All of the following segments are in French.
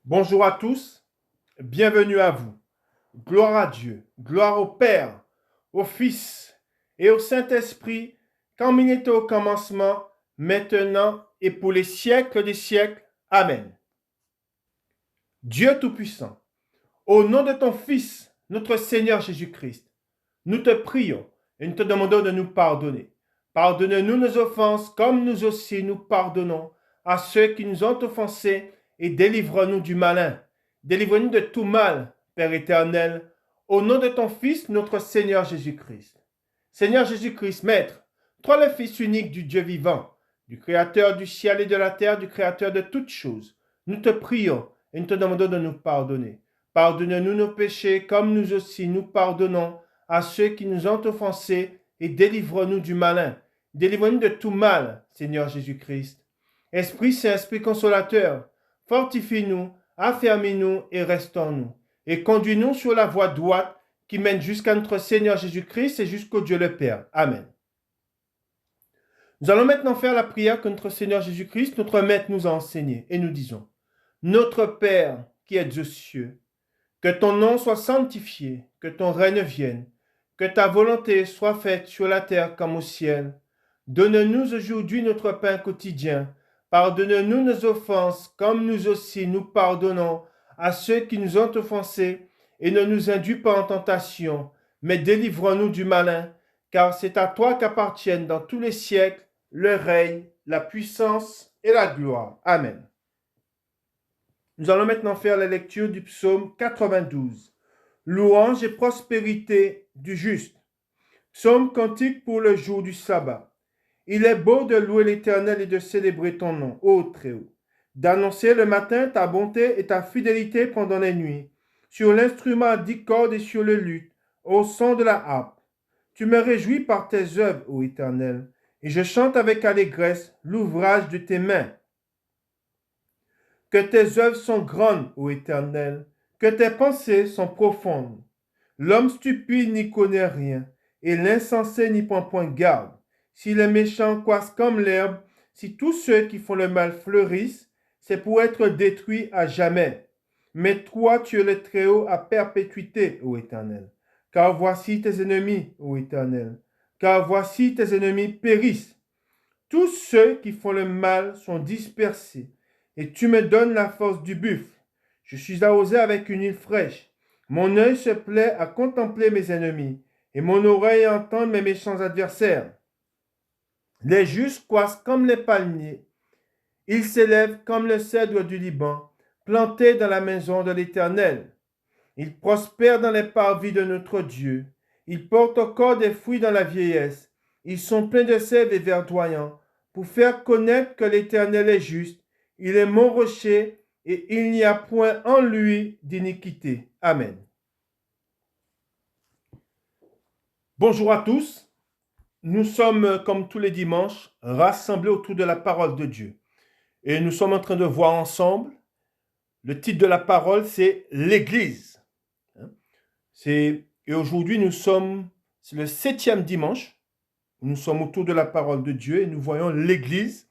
Bonjour à tous, bienvenue à vous. Gloire à Dieu, gloire au Père, au Fils et au Saint-Esprit, comme il était au commencement, maintenant et pour les siècles des siècles. Amen. Dieu Tout-Puissant, au nom de ton Fils, notre Seigneur Jésus-Christ, nous te prions et nous te demandons de nous pardonner. Pardonne-nous nos offenses comme nous aussi nous pardonnons à ceux qui nous ont offensés et délivre-nous du malin. Délivre-nous de tout mal, Père éternel, au nom de ton Fils, notre Seigneur Jésus-Christ. Seigneur Jésus-Christ, Maître, toi le Fils unique du Dieu vivant, du Créateur du ciel et de la terre, du Créateur de toutes choses, nous te prions et nous te demandons de nous pardonner. Pardonne-nous nos péchés comme nous aussi nous pardonnons à ceux qui nous ont offensés et délivre-nous du malin. Délivre-nous de tout mal, Seigneur Jésus-Christ. Esprit Saint, Esprit consolateur, fortifie-nous, affermis-nous et restons-nous. Et conduis-nous sur la voie droite qui mène jusqu'à notre Seigneur Jésus-Christ et jusqu'au Dieu le Père. Amen. Nous allons maintenant faire la prière que notre Seigneur Jésus-Christ, notre Maître, nous a enseignée. Et nous disons, Notre Père qui es aux cieux, que ton nom soit sanctifié, que ton règne vienne, que ta volonté soit faite sur la terre comme au ciel. Donne-nous aujourd'hui notre pain quotidien. Pardonne-nous nos offenses, comme nous aussi nous pardonnons à ceux qui nous ont offensés, et ne nous induis pas en tentation, mais délivre-nous du malin, car c'est à toi qu'appartiennent dans tous les siècles le règne, la puissance et la gloire. Amen. Nous allons maintenant faire la lecture du psaume 92. Louange et prospérité du juste. Psaume cantique pour le jour du sabbat. Il est beau de louer l'Éternel et de célébrer ton nom, ô Très-Haut, d'annoncer le matin ta bonté et ta fidélité pendant les nuits, sur l'instrument à 10 cordes et sur le luth, au son de la harpe. Tu me réjouis par tes œuvres, ô Éternel, et je chante avec allégresse l'ouvrage de tes mains. Que tes œuvres sont grandes, ô Éternel, que tes pensées sont profondes. L'homme stupide n'y connaît rien, et l'insensé n'y prend point garde. Si les méchants croissent comme l'herbe, si tous ceux qui font le mal fleurissent, c'est pour être détruits à jamais. Mais toi, tu es le Très-Haut à perpétuité, ô Éternel. Car voici tes ennemis, ô Éternel. Car voici tes ennemis périssent. Tous ceux qui font le mal sont dispersés, et tu me donnes la force du buffle. Je suis arrosé avec une huile fraîche. Mon œil se plaît à contempler mes ennemis, et mon oreille à entendre mes méchants adversaires. Les justes croissent comme les palmiers. Ils s'élèvent comme le cèdre du Liban, plantés dans la maison de l'Éternel. Ils prospèrent dans les parvis de notre Dieu. Ils portent encore des fruits dans la vieillesse. Ils sont pleins de sève et verdoyants, pour faire connaître que l'Éternel est juste. Il est mon rocher, et il n'y a point en lui d'iniquité. Amen. Bonjour à tous. Nous sommes, comme tous les dimanches, rassemblés autour de la parole de Dieu. Et nous sommes en train de voir ensemble, le titre de la parole, c'est l'Église. Et aujourd'hui, c'est le 7e dimanche. Nous sommes autour de la parole de Dieu et nous voyons l'Église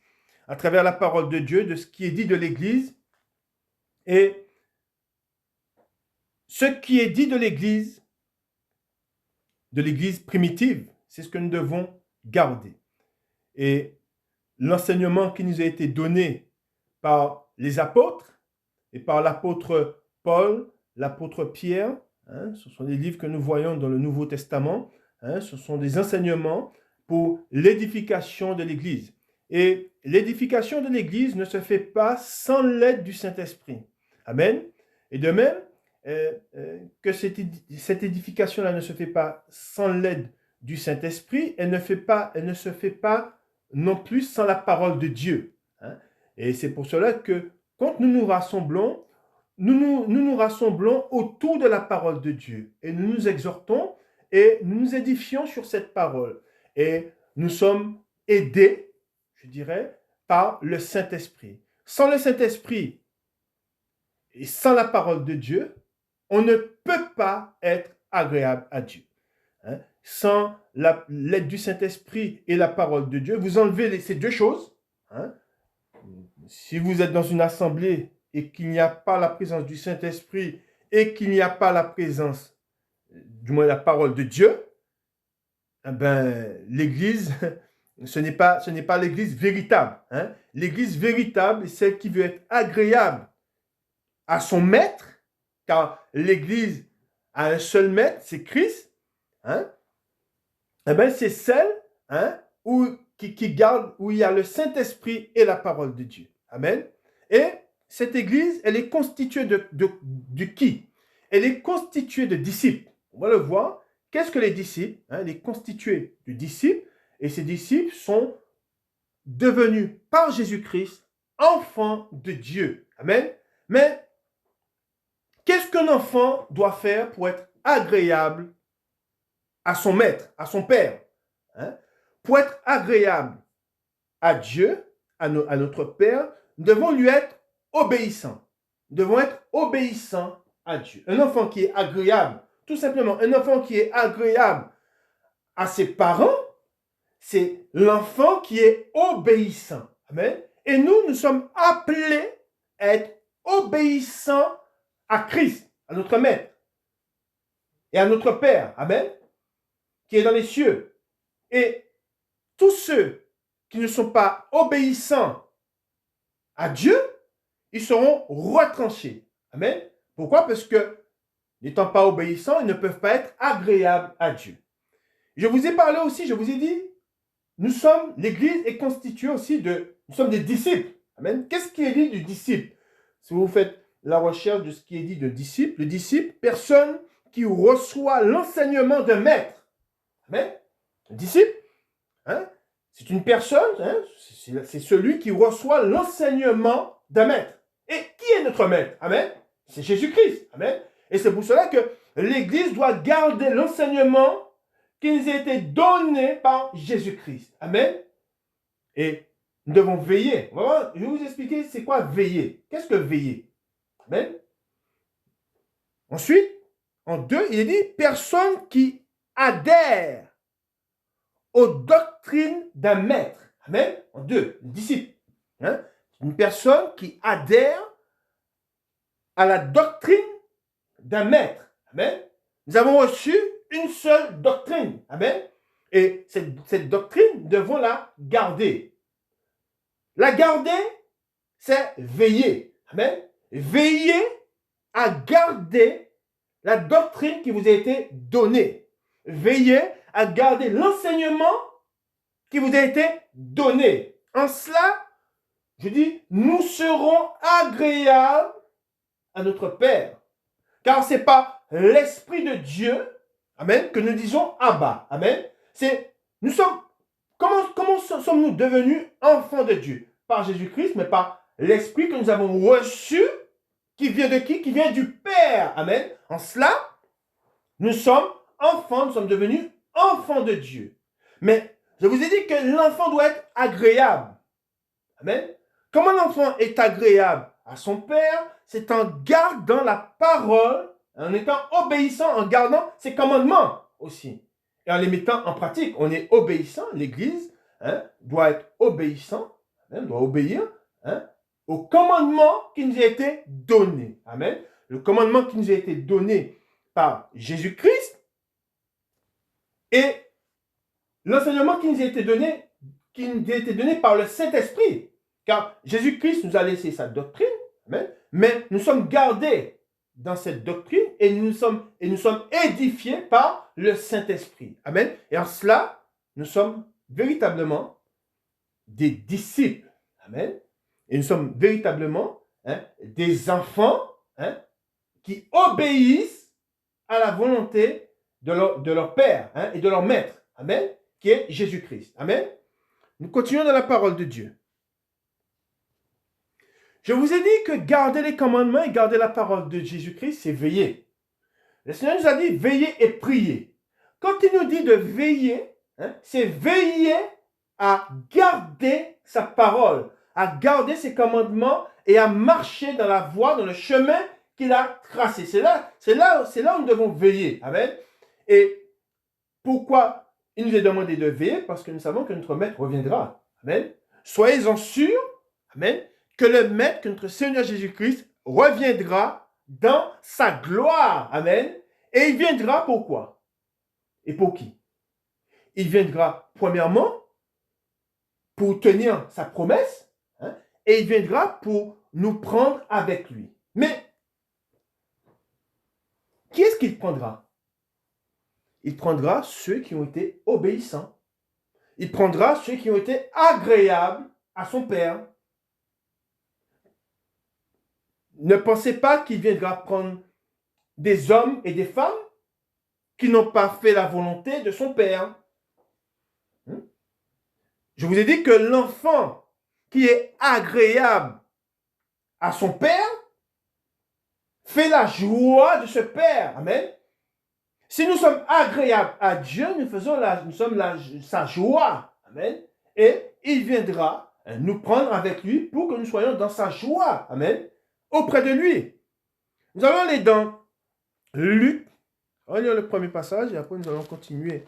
à travers la parole de Dieu, de ce qui est dit de l'Église. Et ce qui est dit de l'Église primitive, c'est ce que nous devons garder. Et l'enseignement qui nous a été donné par les apôtres et par l'apôtre Paul, l'apôtre Pierre, ce sont des livres que nous voyons dans le Nouveau Testament, ce sont des enseignements pour l'édification de l'Église. Et l'édification de l'Église ne se fait pas sans l'aide du Saint-Esprit. Amen. Et de même, que cette édification-là ne se fait pas sans l'aide du Saint-Esprit, elle ne se fait pas non plus sans la parole de Dieu. Et c'est pour cela que quand nous nous rassemblons, nous nous rassemblons autour de la parole de Dieu et nous nous exhortons et nous nous édifions sur cette parole. Et nous sommes aidés, je dirais, par le Saint-Esprit. Sans le Saint-Esprit et sans la parole de Dieu, on ne peut pas être agréable à Dieu. Sans l'aide du Saint-Esprit et la parole de Dieu, vous enlevez ces deux choses. Si vous êtes dans une assemblée et qu'il n'y a pas la présence du Saint-Esprit et qu'il n'y a pas la présence, du moins la parole de Dieu, eh ben, l'Église, ce n'est pas l'Église véritable. Hein? L'Église véritable est celle qui veut être agréable à son maître, car l'Église a un seul maître, c'est Christ. Hein? Eh ben, c'est celle, hein, qui garde, où il y a le Saint-Esprit et la parole de Dieu. Amen. Et cette Église, elle est constituée de qui? Elle est constituée de disciples. On va le voir. Qu'est-ce que les disciples? Hein? Elle est constituée de disciples, et ces disciples sont devenus par Jésus-Christ enfants de Dieu. Amen. Mais qu'est-ce qu'un enfant doit faire pour être agréable à son maître, à son père? Hein? Pour être agréable à Dieu, à notre Père, nous devons lui être obéissants. Nous devons être obéissants à Dieu. Un enfant qui est agréable, tout simplement, un enfant qui est agréable à ses parents, c'est l'enfant qui est obéissant. Amen. Et nous sommes appelés à être obéissants à Christ, à notre Maître et à notre Père. Amen. Qui est dans les cieux. Et tous ceux qui ne sont pas obéissants à Dieu, ils seront retranchés. Amen. Pourquoi? Parce que, n'étant pas obéissants, ils ne peuvent pas être agréables à Dieu. Je vous ai parlé aussi, je vous ai dit, l'Église est constituée aussi nous sommes des disciples. Amen. Qu'est-ce qui est dit du disciple? Si vous faites la recherche de ce qui est dit de disciple, le disciple, personne qui reçoit l'enseignement d'un maître. Amen. Le disciple, hein, c'est une personne, hein, c'est celui qui reçoit l'enseignement d'un maître. Et qui est notre maître? Amen. C'est Jésus-Christ. Amen. Et c'est pour cela que l'Église doit garder l'enseignement qui nous a été donné par Jésus-Christ. Amen. Et nous devons veiller. Je vais vous expliquer c'est quoi veiller. Qu'est-ce que veiller? Amen. Ensuite, en 2, il est dit personne qui adhère aux doctrines d'un maître. Amen. En 2, disciple. Hein? Une personne qui adhère à la doctrine d'un maître. Amen. Nous avons reçu une seule doctrine. Amen. Et cette doctrine, nous devons la garder. La garder, c'est veiller. Amen. Veiller à garder la doctrine qui vous a été donnée. Veillez à garder l'enseignement qui vous a été donné. En cela, je dis, nous serons agréables à notre Père. Car ce n'est pas l'Esprit de Dieu, amen, que nous disons Abba. Amen. Comment sommes-nous devenus enfants de Dieu? Par Jésus-Christ, mais par l'Esprit que nous avons reçu, qui vient de qui? Qui vient du Père. Amen. En cela, nous sommes enfants, nous sommes devenus enfants de Dieu. Mais je vous ai dit que l'enfant doit être agréable. Amen. Comment l'enfant est agréable à son Père? C'est en gardant la parole, en étant obéissant, en gardant ses commandements aussi. Et en les mettant en pratique. On est obéissant, l'Église, hein, doit être obéissant, hein, doit obéir, hein, au commandement qui nous a été donné. Amen. Le commandement qui nous a été donné par Jésus-Christ et l'enseignement qui nous a été donné par le Saint-Esprit. Car Jésus-Christ nous a laissé sa doctrine, amen, mais nous sommes gardés dans cette doctrine et nous sommes édifiés par le Saint-Esprit. Amen. Et en cela, nous sommes véritablement des disciples. Amen. Et nous sommes véritablement, hein, des enfants, hein, qui obéissent à la volonté de leur Père, hein, et de leur Maître. Amen. Qui est Jésus-Christ. Amen. Nous continuons dans la parole de Dieu. Je vous ai dit que garder les commandements et garder la parole de Jésus-Christ, c'est veiller. Le Seigneur nous a dit veiller et prier. Quand il nous dit de veiller, hein, c'est veiller à garder sa parole, à garder ses commandements et à marcher dans la voie, dans le chemin qu'il a tracé. C'est là où nous devons veiller. Amen. Et pourquoi il nous est demandé de veiller? Parce que nous savons que notre Maître reviendra. Amen. Soyez-en sûrs, amen, que le Maître, que notre Seigneur Jésus-Christ, reviendra dans sa gloire. Amen. Et il viendra pour quoi? Et pour qui? Il viendra, premièrement, pour tenir sa promesse, hein, et il viendra pour nous prendre avec lui. Mais, qui est-ce qu'il prendra? Il prendra ceux qui ont été obéissants. Il prendra ceux qui ont été agréables à son Père. Ne pensez pas qu'il viendra prendre des hommes et des femmes qui n'ont pas fait la volonté de son Père. Je vous ai dit que l'enfant qui est agréable à son Père fait la joie de ce Père. Amen. Si nous sommes agréables à Dieu, nous sommes sa joie. Amen. Et il viendra nous prendre avec lui pour que nous soyons dans sa joie. Amen. Auprès de lui. Nous allons aller dans Luc. On va lire le premier passage et après nous allons continuer.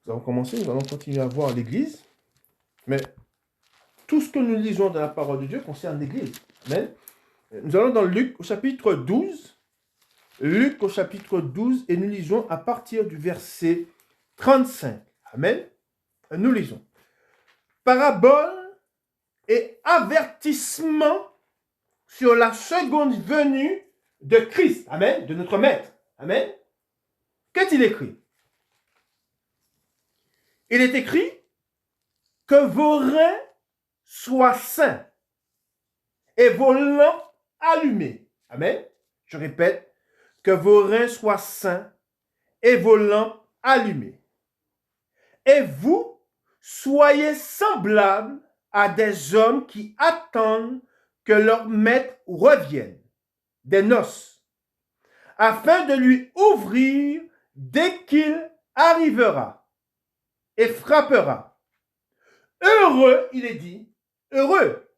Nous allons commencer, nous allons continuer à voir l'Église. Mais tout ce que nous lisons dans la parole de Dieu concerne l'Église. Amen. Nous allons dans Luc au chapitre 12. Luc au chapitre 12 et nous lisons à partir du verset 35. Amen. Nous lisons. Parabole et avertissement sur la seconde venue de Christ. Amen. De notre Maître. Amen. Qu'est-il écrit? Il est écrit que vos reins soient sains et vos lampes allumées. Amen. Je répète, que vos reins soient sains et vos lampes allumées. Et vous, soyez semblables à des hommes qui attendent que leur maître revienne des noces, afin de lui ouvrir dès qu'il arrivera et frappera. Heureux, il est dit, heureux,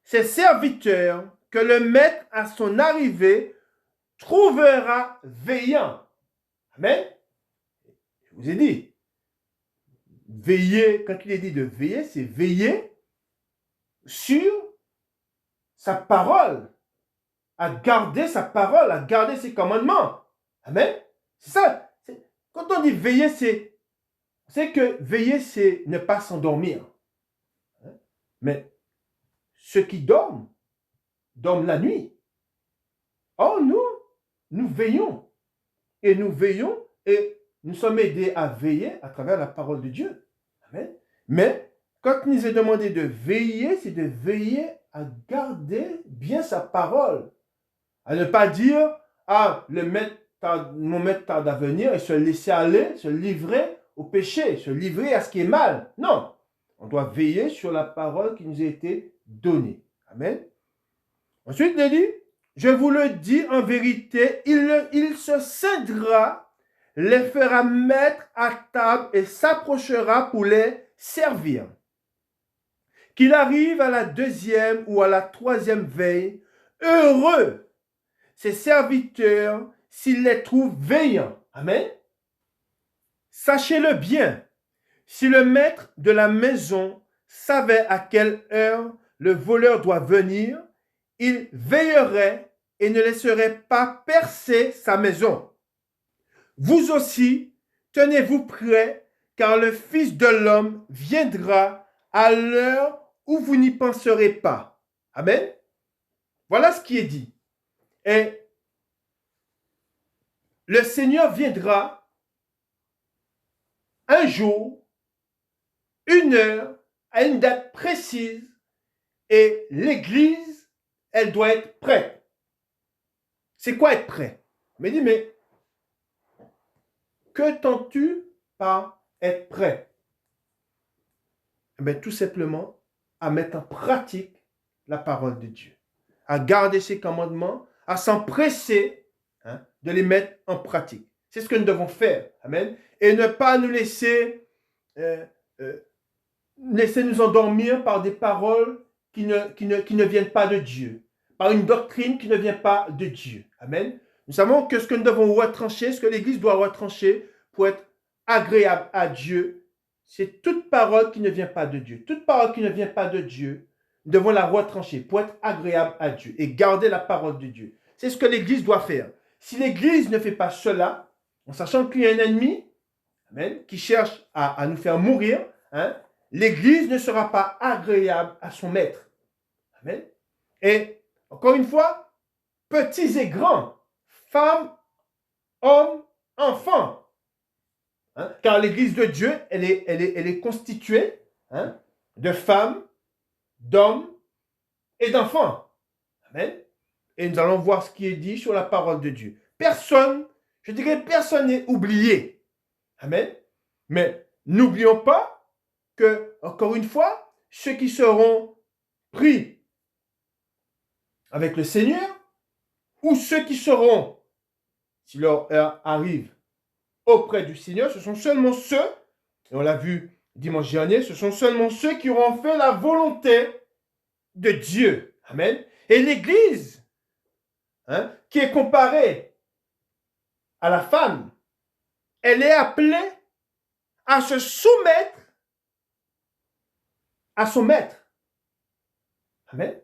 ces serviteurs que le maître à son arrivée trouvera veillant. Amen. Je vous ai dit, veiller, quand il est dit de veiller, c'est veiller sur sa parole, à garder sa parole, à garder ses commandements. Amen. C'est ça. Quand on dit veiller, c'est que veiller, c'est ne pas s'endormir. Mais ceux qui dorment la nuit. Or, nous veillons. Et nous sommes aidés à veiller à travers la parole de Dieu. Amen. Mais quand il nous est demandé de veiller, c'est de veiller à garder bien sa parole. À ne pas dire, mon maître tarde à venir et se laisser aller, se livrer au péché, se livrer à ce qui est mal. Non. On doit veiller sur la parole qui nous a été donnée. Amen. Ensuite, il dit, je vous le dis en vérité, il se cédera, les fera mettre à table et s'approchera pour les servir. Qu'il arrive à la deuxième ou à la troisième veille, heureux ses serviteurs s'il les trouve veillants. Amen. Sachez-le bien, si le maître de la maison savait à quelle heure le voleur doit venir, il veillerait et ne laisserait pas percer sa maison. Vous aussi, tenez-vous prêts, car le Fils de l'homme viendra à l'heure où vous n'y penserez pas. Amen. Voilà ce qui est dit. Et le Seigneur viendra un jour, une heure, à une date précise, et l'Église, elle doit être prête. C'est quoi être prêt? Mais dis, mais que t'entends-tu par être prêt? Eh bien, tout simplement, à mettre en pratique la parole de Dieu, à garder ses commandements, à s'empresser de les mettre en pratique. C'est ce que nous devons faire. Amen. Et ne pas nous laisser nous endormir par des paroles qui ne viennent pas de Dieu, par une doctrine qui ne vient pas de Dieu. Amen. Nous savons que ce que nous devons retrancher, ce que l'Église doit retrancher pour être agréable à Dieu, c'est toute parole qui ne vient pas de Dieu. Toute parole qui ne vient pas de Dieu nous devons la retrancher pour être agréable à Dieu et garder la parole de Dieu. C'est ce que l'Église doit faire. Si l'Église ne fait pas cela, en sachant qu'il y a un ennemi, amen, qui cherche à nous faire mourir, hein, l'Église ne sera pas agréable à son maître. Amen. Et encore une fois, petits et grands, femmes, hommes, enfants. Hein, car l'Église de Dieu, elle est constituée, hein, de femmes, d'hommes et d'enfants. Amen. Et nous allons voir ce qui est dit sur la parole de Dieu. Personne, je dirais personne n'est oublié. Amen. Mais n'oublions pas que, encore une fois, ceux qui seront pris avec le Seigneur, ou ceux qui seront, si leur heure arrive, auprès du Seigneur, ce sont seulement ceux, et on l'a vu dimanche dernier, ce sont seulement ceux qui auront fait la volonté de Dieu. Amen. Et l'Église, hein, qui est comparée à la femme, elle est appelée à se soumettre à son maître. Amen.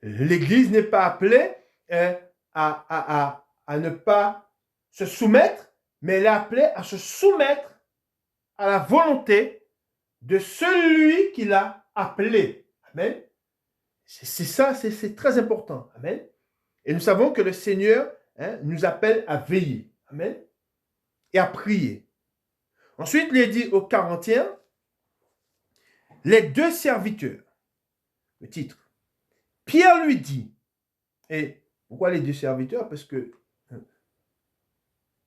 L'Église n'est pas appelée à ne pas se soumettre, mais elle est appelée à se soumettre à la volonté de celui qui l'a appelé. Amen. C'est ça, c'est très important. Amen. Et nous savons que le Seigneur, hein, nous appelle à veiller. Amen. Et à prier. Ensuite, il est dit au 41, les deux serviteurs. Le titre. Pierre lui dit, et pourquoi les deux serviteurs? Parce que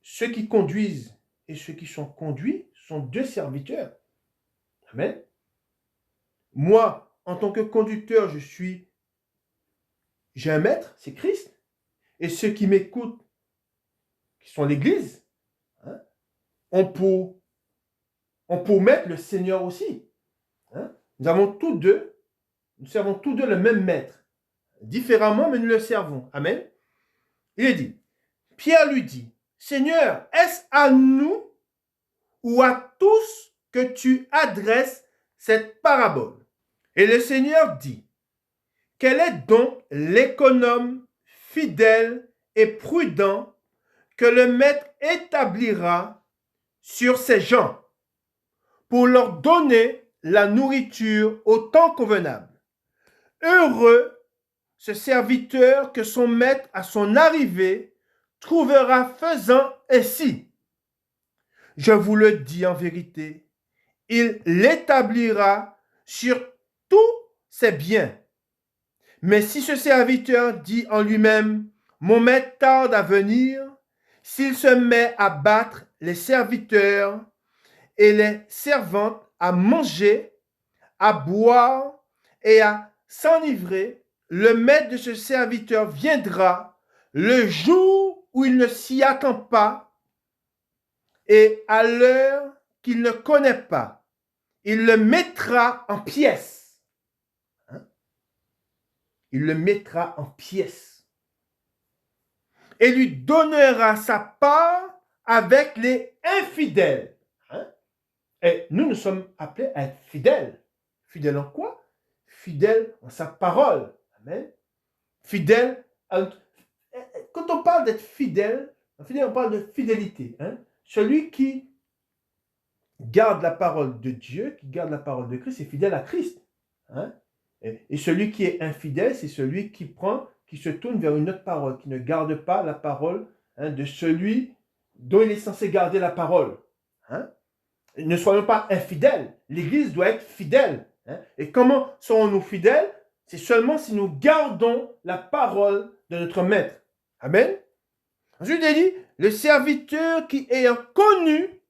ceux qui conduisent et ceux qui sont conduits sont deux serviteurs. Amen. Moi, en tant que conducteur, j'ai un maître, c'est Christ. Et ceux qui m'écoutent, qui sont l'Église, hein, ont pour maître le Seigneur aussi. Hein. Nous servons tous deux le même maître. Différemment, mais nous le servons. Amen. Il est dit, Pierre lui dit, Seigneur, est-ce à nous ou à tous que tu adresses cette parabole? Et le Seigneur dit, quel est donc l'économe fidèle et prudent que le maître établira sur ses gens pour leur donner la nourriture au temps convenable? Heureux ce serviteur que son maître à son arrivée trouvera faisant ainsi. Je vous le dis en vérité, il l'établira sur tous ses biens. Mais si ce serviteur dit en lui-même, mon maître tarde à venir, s'il se met à battre les serviteurs et les servantes à manger, à boire et à s'enivrer, le maître de ce serviteur viendra le jour où il ne s'y attend pas et à l'heure qu'il ne connaît pas. Il le mettra en pièces. Hein? Il le mettra en pièces. Et lui donnera sa part avec les infidèles. Hein? Et nous sommes appelés à être fidèles. Fidèles en quoi? Fidèles en sa parole. Amen. Fidèle. Quand on parle d'être fidèle, on parle de fidélité. Hein? Celui qui garde la parole de Dieu, qui garde la parole de Christ, est fidèle à Christ. Hein? Et celui qui est infidèle, c'est celui qui se tourne vers une autre parole, qui ne garde pas la parole, hein, de celui dont il est censé garder la parole. Hein? Ne soyons pas infidèles. L'Église doit être fidèle. Hein? Et comment serons-nous fidèles? C'est seulement si nous gardons la parole de notre maître. Amen. Ensuite, il dit, le serviteur qui ayant connu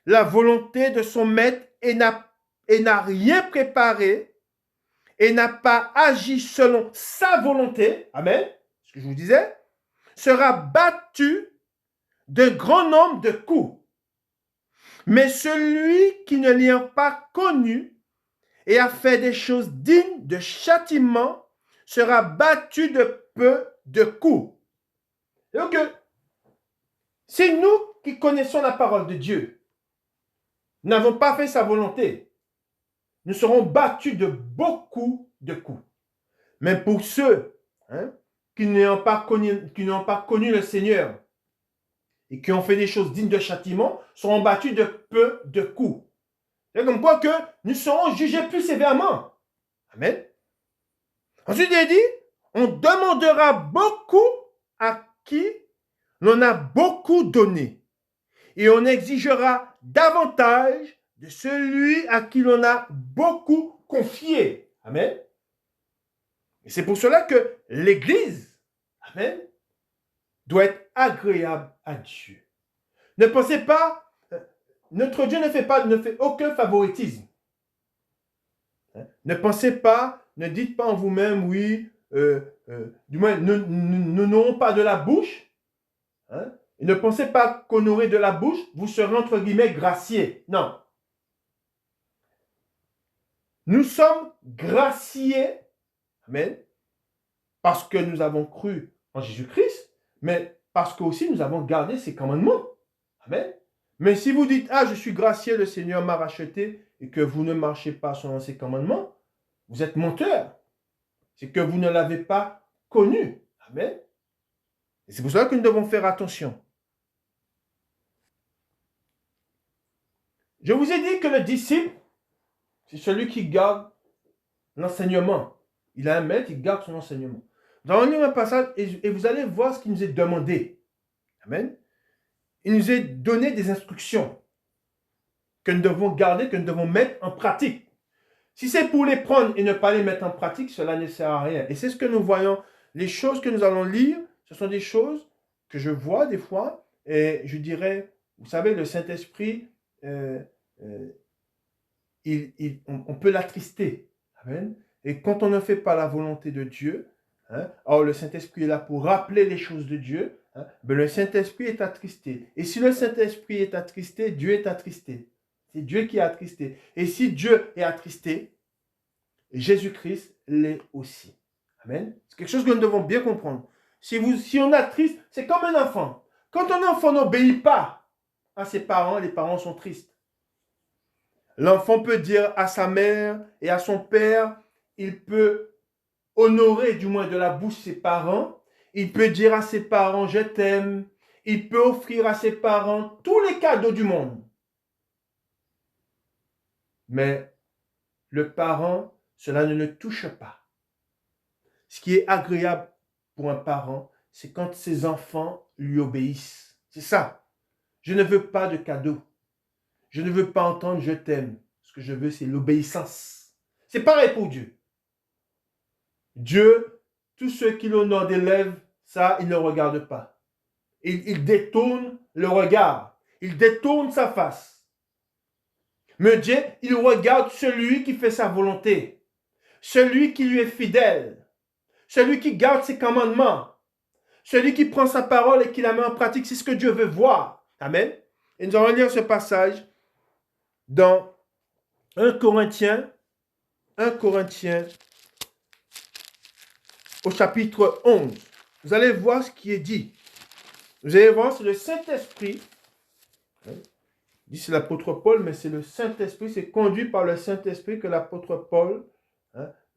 la volonté de son maître et n'a rien préparé et n'a pas agi selon sa volonté, amen, ce que je vous disais, sera battu d'un grand nombre de coups. Mais celui qui ne l'ayant pas connu et a fait des choses dignes de châtiment sera battu de peu de coups. Donc, c'est nous qui connaissons la parole de Dieu. Nous n'avons pas fait sa volonté. nous serons battus de beaucoup de coups. Mais pour ceux qui n'ont pas connu le Seigneur et qui ont fait des choses dignes de châtiment, seront battus de peu de coups. C'est comme quoi que nous serons jugés plus sévèrement. Amen. Ensuite, il dit, on demandera beaucoup à qui l'on a beaucoup donné. Et on exigera davantage de celui à qui l'on a beaucoup confié. Amen. Et c'est pour cela que l'Église, amen, doit être agréable à Dieu. Ne pensez pas, notre Dieu ne fait aucun favoritisme. Ne pensez pas, ne dites pas en vous-même, oui, du moins, ne n'aurons pas de la bouche. Et ne pensez pas qu'on aurait de la bouche, vous serez entre guillemets graciés. Non. Nous sommes graciés, amen, parce que nous avons cru en Jésus-Christ, mais parce que aussi nous avons gardé ses commandements. Amen. Mais si vous dites, ah, je suis gracié, le Seigneur m'a racheté, et que vous ne marchez pas selon ses commandements, vous êtes menteur. C'est que vous ne l'avez pas connu. Amen. Et c'est pour cela que nous devons faire attention. Je vous ai dit que le disciple, c'est celui qui garde l'enseignement. Il a un maître, il garde son enseignement. Nous allons lire un passage et vous allez voir ce qui nous est demandé. Amen. Il nous est donné des instructions que nous devons garder, que nous devons mettre en pratique. Si c'est pour les prendre et ne pas les mettre en pratique, cela ne sert à rien. Et c'est ce que nous voyons. Les choses que nous allons lire, ce sont des choses que je vois des fois. Et je dirais, vous savez, le Saint-Esprit, on peut l'attrister. Amen. Et quand on ne fait pas la volonté de Dieu, or le Saint-Esprit est là pour rappeler les choses de Dieu, le Saint-Esprit est attristé. Et si le Saint-Esprit est attristé, Dieu est attristé. C'est Dieu qui est attristé. Et si Dieu est attristé, Jésus-Christ l'est aussi. Amen. C'est quelque chose que nous devons bien comprendre. Si on attriste, c'est comme un enfant. Quand un enfant n'obéit pas à ses parents, les parents sont tristes. L'enfant peut dire à sa mère et à son père, il peut honorer du moins de la bouche ses parents, il peut dire à ses parents, je t'aime, il peut offrir à ses parents tous les cadeaux du monde. Mais le parent, cela ne le touche pas. Ce qui est agréable pour un parent, c'est quand ses enfants lui obéissent. C'est ça. Je ne veux pas de cadeaux. Je ne veux pas entendre je t'aime. Ce que je veux, c'est l'obéissance. C'est pareil pour Dieu. Dieu, tous ceux qui l'honorent des lèvres, ça, il ne regarde pas. Il détourne le regard. Il détourne sa face. Mais Dieu, il regarde celui qui fait sa volonté. Celui qui lui est fidèle. Celui qui garde ses commandements. Celui qui prend sa parole et qui la met en pratique. C'est ce que Dieu veut voir. Amen. Et nous allons lire ce passage dans 1 Corinthiens au chapitre 11. Vous allez voir ce qui est dit. Vous allez voir, c'est le Saint-Esprit. Dit c'est l'apôtre Paul, mais c'est le Saint-Esprit. C'est conduit par le Saint-Esprit que l'apôtre Paul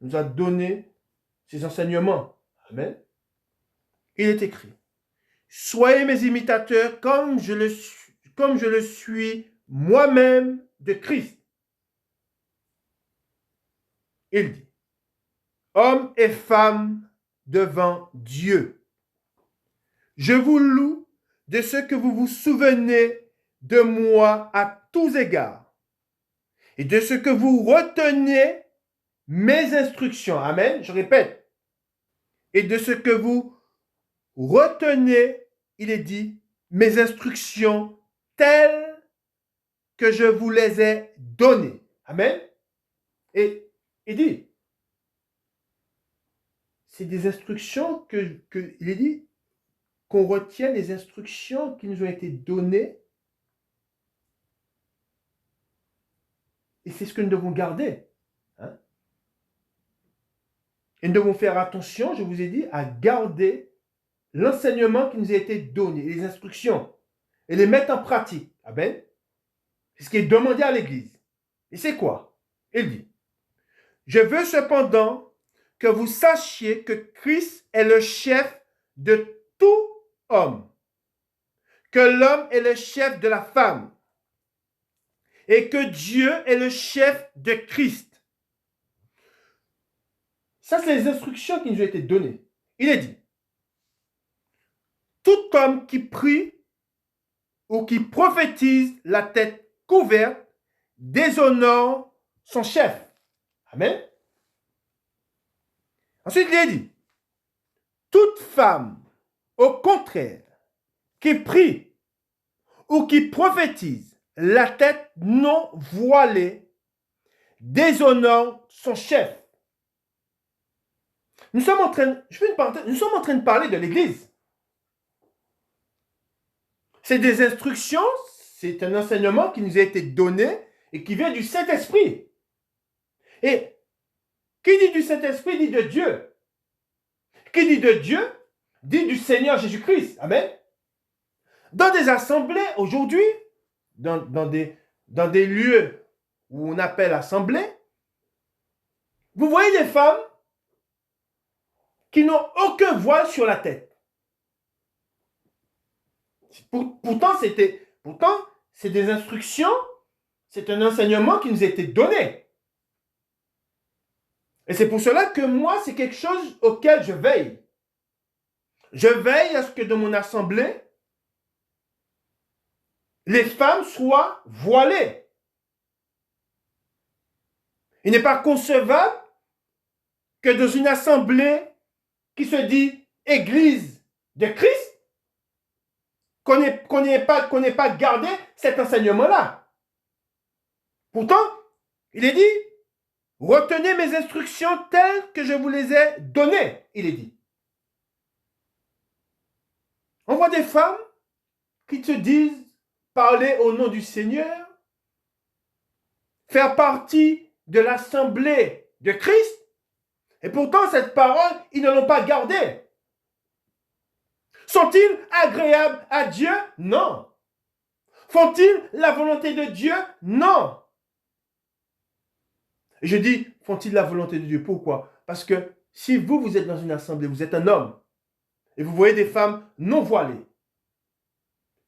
nous a donné ses enseignements. Amen. Il est écrit, soyez mes imitateurs comme je le suis moi-même de Christ. Il dit, hommes et femmes devant Dieu, je vous loue de ce que vous vous souvenez de moi à tous égards et de ce que vous retenez mes instructions. Amen. Je répète. Et de ce que vous retenez, il est dit, mes instructions telles que je vous les ai données. Amen. Et il dit, c'est des instructions il est dit qu'on retient les instructions qui nous ont été données. Et c'est ce que nous devons garder. Et nous devons faire attention, je vous ai dit, à garder l'enseignement qui nous a été donné, les instructions, et les mettre en pratique. Amen. C'est ce qui est demandé à l'Église. Et c'est quoi? Il dit, Je veux cependant que vous sachiez que Christ est le chef de tout homme, que l'homme est le chef de la femme et que Dieu est le chef de Christ. Ça, c'est les instructions qui nous ont été données. Il est dit, tout homme qui prie ou qui prophétise la tête couverte déshonore son chef. Amen. Ensuite, il est dit, toute femme, au contraire, qui prie ou qui prophétise la tête non voilée déshonore son chef. Nous sommes en train, je fais une parenthèse, nous sommes en train de parler de l'Église. C'est des instructions, c'est un enseignement qui nous a été donné et qui vient du Saint-Esprit. Et qui dit du Saint-Esprit dit de Dieu. Qui dit de Dieu dit du Seigneur Jésus-Christ. Amen. Dans des assemblées aujourd'hui, dans des lieux où on appelle assemblée, vous voyez des femmes qui n'ont aucun voile sur la tête. Pourtant, c'est des instructions, c'est un enseignement qui nous a été donné. Et c'est pour cela que moi, c'est quelque chose auquel je veille. Je veille à ce que dans mon assemblée, les femmes soient voilées. Il n'est pas concevable que dans une assemblée qui se dit Église de Christ, qu'on n'ait pas gardé cet enseignement-là. Pourtant, il est dit, retenez mes instructions telles que je vous les ai données, il est dit. On voit des femmes qui se disent parler au nom du Seigneur, faire partie de l'assemblée de Christ, et pourtant cette parole, ils ne l'ont pas gardée. Sont-ils agréables à Dieu? Non. Font-ils la volonté de Dieu? Non. Et je dis, font-ils la volonté de Dieu? Pourquoi? Parce que si vous êtes dans une assemblée, vous êtes un homme, et vous voyez des femmes non voilées,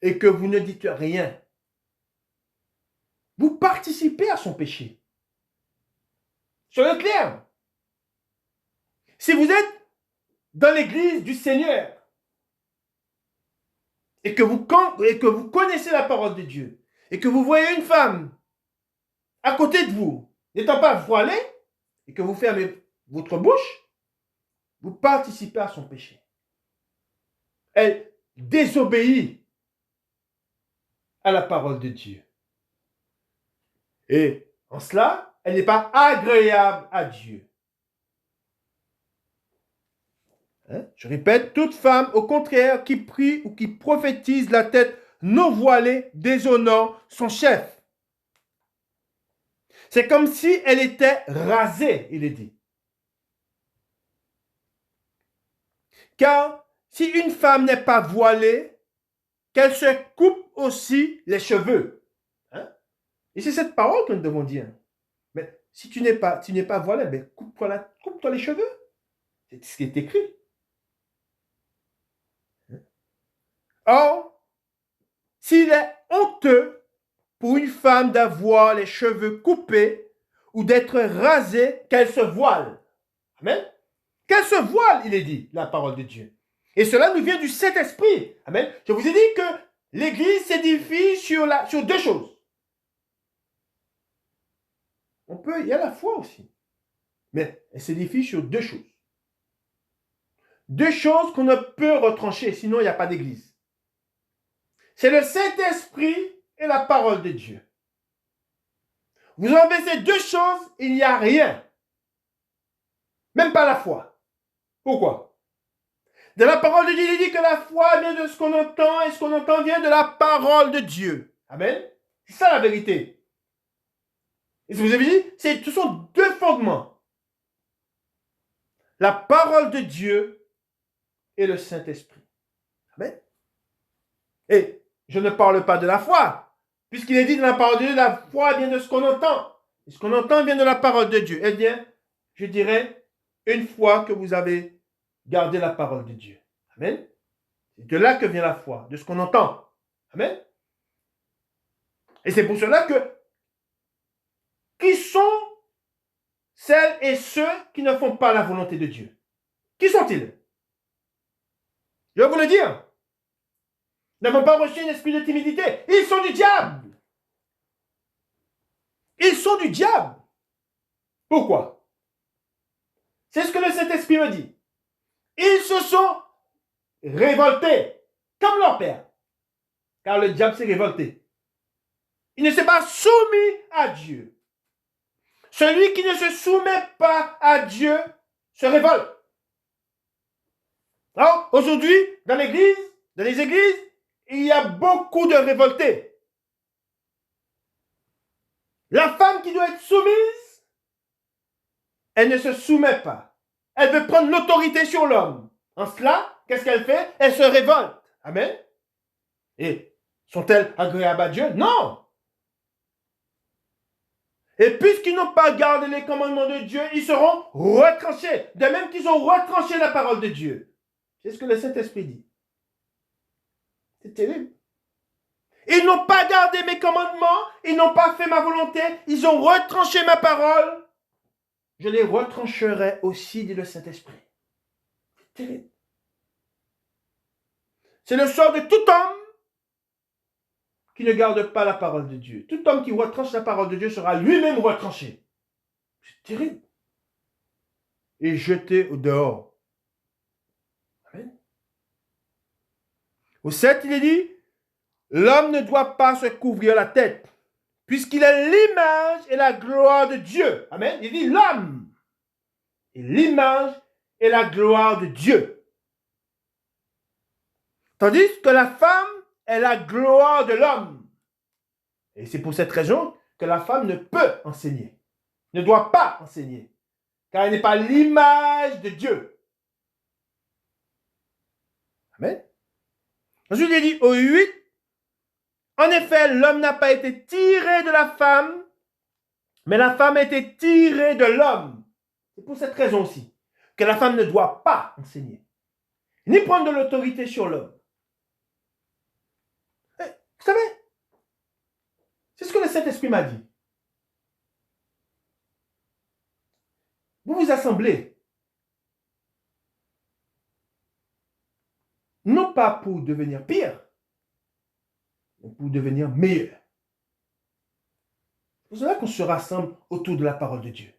et que vous ne dites rien, vous participez à son péché. Soyez clair. Si vous êtes dans l'église du Seigneur, et que vous connaissez la parole de Dieu, et que vous voyez une femme à côté de vous, n'étant pas voilée, et que vous fermez votre bouche, vous participez à son péché. Elle désobéit à la parole de Dieu. Et en cela, elle n'est pas agréable à Dieu. Je répète, toute femme, au contraire, qui prie ou qui prophétise la tête non voilée déshonore son chef. C'est comme si elle était rasée, il est dit. Car si une femme n'est pas voilée, qu'elle se coupe aussi les cheveux. Et c'est cette parole que nous devons dire. Mais si tu n'es pas voilée, ben coupe-toi les cheveux. C'est ce qui est écrit. Or, s'il est honteux pour une femme d'avoir les cheveux coupés ou d'être rasée, qu'elle se voile. Amen. Qu'elle se voile, il est dit, la parole de Dieu. Et cela nous vient du Saint-Esprit. Amen. Je vous ai dit que l'Église s'édifie sur deux choses. Il y a la foi aussi. Mais elle s'édifie sur deux choses. Deux choses qu'on ne peut retrancher, sinon il n'y a pas d'Église. C'est le Saint-Esprit et la parole de Dieu. Vous enlevez ces deux choses, il n'y a rien. Même pas la foi. Pourquoi? De la parole de Dieu, il dit que la foi vient de ce qu'on entend et ce qu'on entend vient de la parole de Dieu. Amen. C'est ça la vérité. Et ce que vous avez dit, ce sont deux fondements. La parole de Dieu et le Saint-Esprit. Amen. Et je ne parle pas de la foi, puisqu'il est dit dans la parole de Dieu, la foi vient de ce qu'on entend. Et ce qu'on entend vient de la parole de Dieu. Eh bien, je dirais, une fois que vous avez gardé la parole de Dieu. Amen. C'est de là que vient la foi, de ce qu'on entend. Amen. Et c'est pour cela que qui sont celles et ceux qui ne font pas la volonté de Dieu? Qui sont-ils? Je vais vous le dire. Ils n'avons pas reçu un esprit de timidité. Ils sont du diable. Ils sont du diable. Pourquoi? C'est ce que le Saint-Esprit me dit. Ils se sont révoltés, comme leur père. Car le diable s'est révolté. Il ne s'est pas soumis à Dieu. Celui qui ne se soumet pas à Dieu se révolte. Alors, aujourd'hui, dans les églises, il y a beaucoup de révoltés. La femme qui doit être soumise, elle ne se soumet pas. Elle veut prendre l'autorité sur l'homme. En cela, qu'est-ce qu'elle fait? Elle se révolte. Amen. Et sont-elles agréables à Dieu? Non. Et puisqu'ils n'ont pas gardé les commandements de Dieu, ils seront retranchés. De même qu'ils ont retranché la parole de Dieu. C'est ce que le Saint-Esprit dit. C'est terrible. Ils n'ont pas gardé mes commandements, ils n'ont pas fait ma volonté, ils ont retranché ma parole. Je les retrancherai aussi, dit le Saint-Esprit. C'est terrible. C'est le sort de tout homme qui ne garde pas la parole de Dieu. Tout homme qui retranche la parole de Dieu sera lui-même retranché. C'est terrible. Et jeté au dehors. Amen. Au 7, il est dit, l'homme ne doit pas se couvrir la tête, puisqu'il est l'image et la gloire de Dieu. Amen. Il dit l'homme est l'image et la gloire de Dieu. Tandis que la femme est la gloire de l'homme. Et c'est pour cette raison que la femme ne peut enseigner, ne doit pas enseigner, car elle n'est pas l'image de Dieu. Amen. Ensuite, il dit au 8, en effet, l'homme n'a pas été tiré de la femme, mais la femme a été tirée de l'homme. C'est pour cette raison aussi que la femme ne doit pas enseigner, ni prendre de l'autorité sur l'homme. Vous savez, c'est ce que le Saint-Esprit m'a dit. Vous vous assemblez, non pas pour devenir pire, mais pour devenir meilleur. C'est pour cela qu'on se rassemble autour de la parole de Dieu.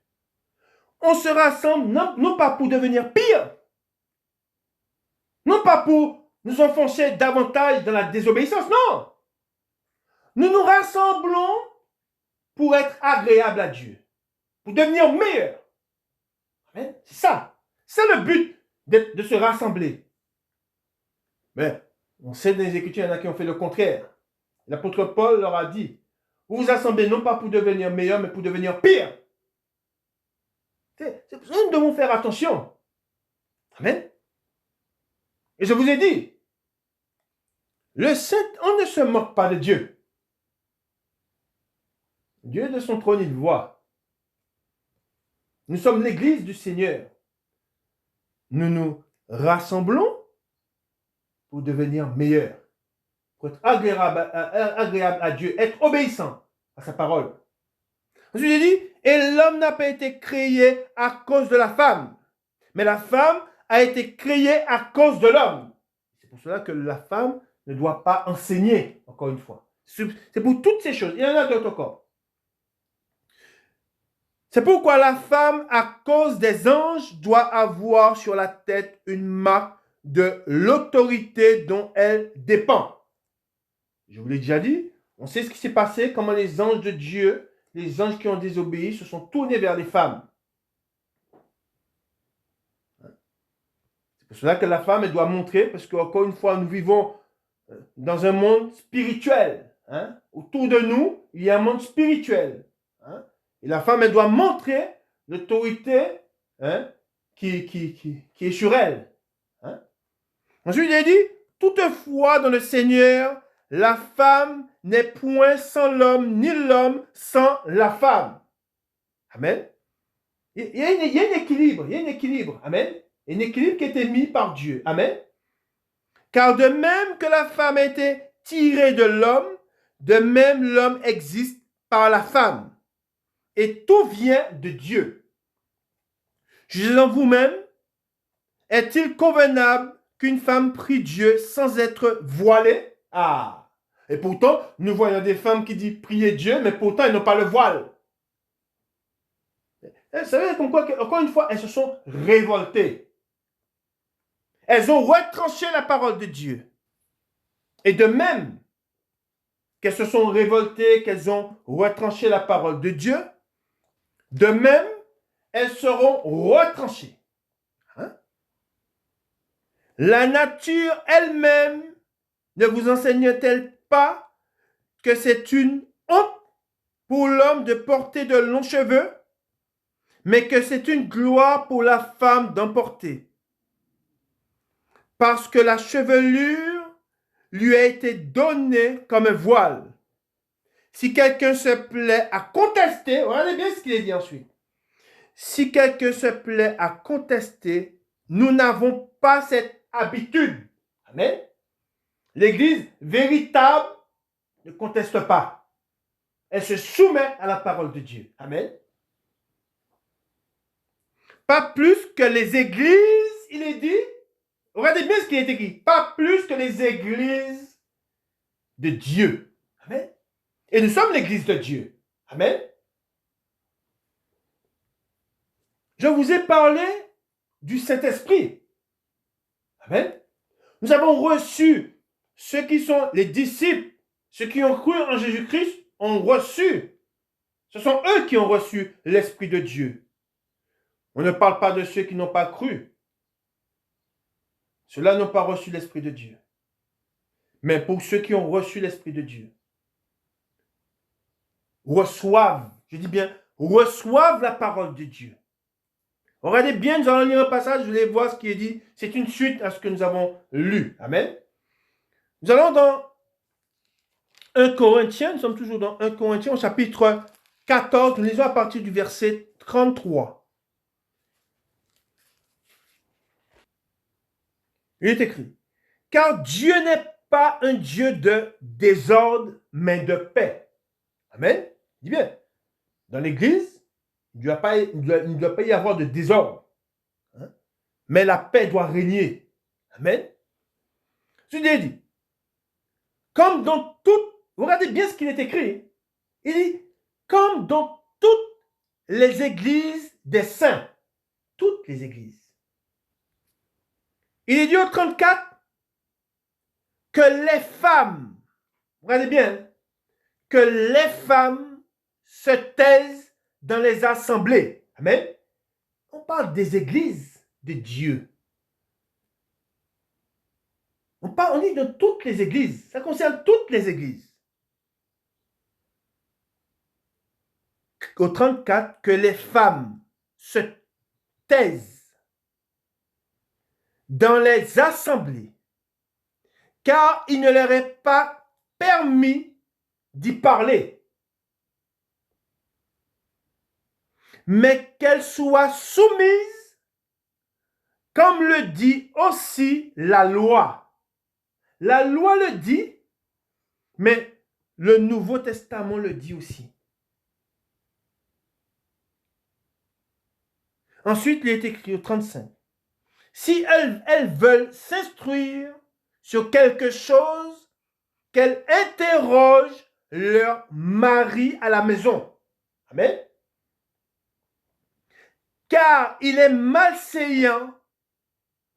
On se rassemble non pas pour devenir pire, non pas pour nous enfoncer davantage dans la désobéissance, non. Nous nous rassemblons pour être agréables à Dieu, pour devenir meilleurs. Amen. C'est ça. C'est le but de se rassembler. Mais on sait dans les Écritures, il y en a qui ont fait le contraire. L'apôtre Paul leur a dit, vous vous assemblez non pas pour devenir meilleurs, mais pour devenir pires. C'est pour ça que nous devons faire attention. Amen. Et je vous ai dit, on ne se moque pas de Dieu. Dieu de son trône, il voit. Nous sommes l'église du Seigneur. Nous nous rassemblons pour devenir meilleurs, pour être agréable à Dieu, être obéissant à sa parole. Ensuite, il dit, et l'homme n'a pas été créé à cause de la femme, mais la femme a été créée à cause de l'homme. C'est pour cela que la femme ne doit pas enseigner, encore une fois. C'est pour toutes ces choses. Il y en a d'autres encore. C'est pourquoi la femme, à cause des anges, doit avoir sur la tête une marque de l'autorité dont elle dépend. Je vous l'ai déjà dit, on sait ce qui s'est passé, comment les anges de Dieu, les anges qui ont désobéi, se sont tournés vers les femmes. C'est pour cela que la femme, elle doit montrer, parce qu'encore une fois, nous vivons dans un monde spirituel. Autour de nous, il y a un monde spirituel. Et la femme, elle doit montrer l'autorité qui est sur elle. Ensuite, il est dit, toutefois, dans le Seigneur, la femme n'est point sans l'homme, ni l'homme sans la femme. Amen. Il y a un équilibre, il y a un équilibre. Amen. Un équilibre qui a été mis par Dieu. Amen. Car de même que la femme a été tirée de l'homme, de même l'homme existe par la femme. Et tout vient de Dieu. Jugez en vous-même, est-il convenable qu'une femme prie Dieu sans être voilée? Ah! Et pourtant, nous voyons des femmes qui disent prier Dieu, mais pourtant elles n'ont pas le voile. Vous savez, comme quoi, encore une fois, elles se sont révoltées. Elles ont retranché la parole de Dieu. Et de même qu'elles se sont révoltées, qu'elles ont retranché la parole de Dieu, de même, elles seront retranchées. Hein? La nature elle-même ne vous enseigne-t-elle pas que c'est une honte pour l'homme de porter de longs cheveux, mais que c'est une gloire pour la femme d'en porter? Parce que la chevelure lui a été donnée comme un voile. Si quelqu'un se plaît à contester, regardez bien ce qu'il est dit ensuite. Si quelqu'un se plaît à contester, nous n'avons pas cette habitude. Amen. L'Église véritable ne conteste pas. Elle se soumet à la parole de Dieu. Amen. Pas plus que les églises, il est dit, regardez bien ce qui est écrit, pas plus que les églises de Dieu. Amen. Et nous sommes l'église de Dieu. Amen. Je vous ai parlé du Saint-Esprit. Amen. Nous avons reçu ceux qui sont les disciples, ceux qui ont cru en Jésus-Christ, ont reçu. Ce sont eux qui ont reçu l'Esprit de Dieu. On ne parle pas de ceux qui n'ont pas cru. Ceux-là n'ont pas reçu l'Esprit de Dieu. Mais pour ceux qui ont reçu l'Esprit de Dieu, reçoivent, je dis bien, reçoivent la parole de Dieu. Regardez bien, nous allons lire un passage, vous allez voir ce qui est dit. C'est une suite à ce que nous avons lu. Amen. Nous allons dans 1 Corinthiens, nous sommes toujours dans 1 Corinthiens au chapitre 14, nous lisons à partir du verset 33. Il est écrit, car Dieu n'est pas un Dieu de désordre, mais de paix. Amen. Dis bien, dans l'Église, il ne doit pas y avoir de désordre. Hein? Mais la paix doit régner. Amen. C'est dit, comme dans toutes, regardez bien ce qu'il est écrit. Il dit, comme dans toutes les églises des saints. Toutes les églises. Il est dit au 34 que les femmes, regardez bien, que les femmes se taisent dans les assemblées. Amen. On parle des églises de Dieu. On dit de toutes les églises. Ça concerne toutes les églises. Au 34, que les femmes se taisent dans les assemblées, car il ne leur est pas permis d'y parler, mais qu'elles soient soumises, comme le dit aussi la loi. La loi le dit, mais le Nouveau Testament le dit aussi. Ensuite, il est écrit au 35. Si elles veulent s'instruire sur quelque chose, qu'elles interrogent leur mari à la maison. Amen. Car il est malséant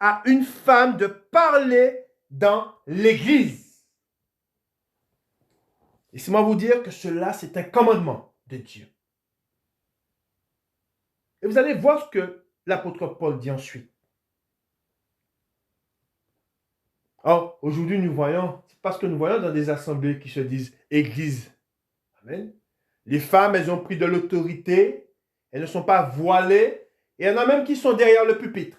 à une femme de parler dans l'église. Laissez-moi vous dire que cela, c'est un commandement de Dieu. Et vous allez voir ce que l'apôtre Paul dit ensuite. Or, aujourd'hui, nous voyons, c'est parce que nous voyons dans des assemblées qui se disent église. Amen. Les femmes, elles ont pris de l'autorité, elles ne sont pas voilées, et il y en a même qui sont derrière le pupitre.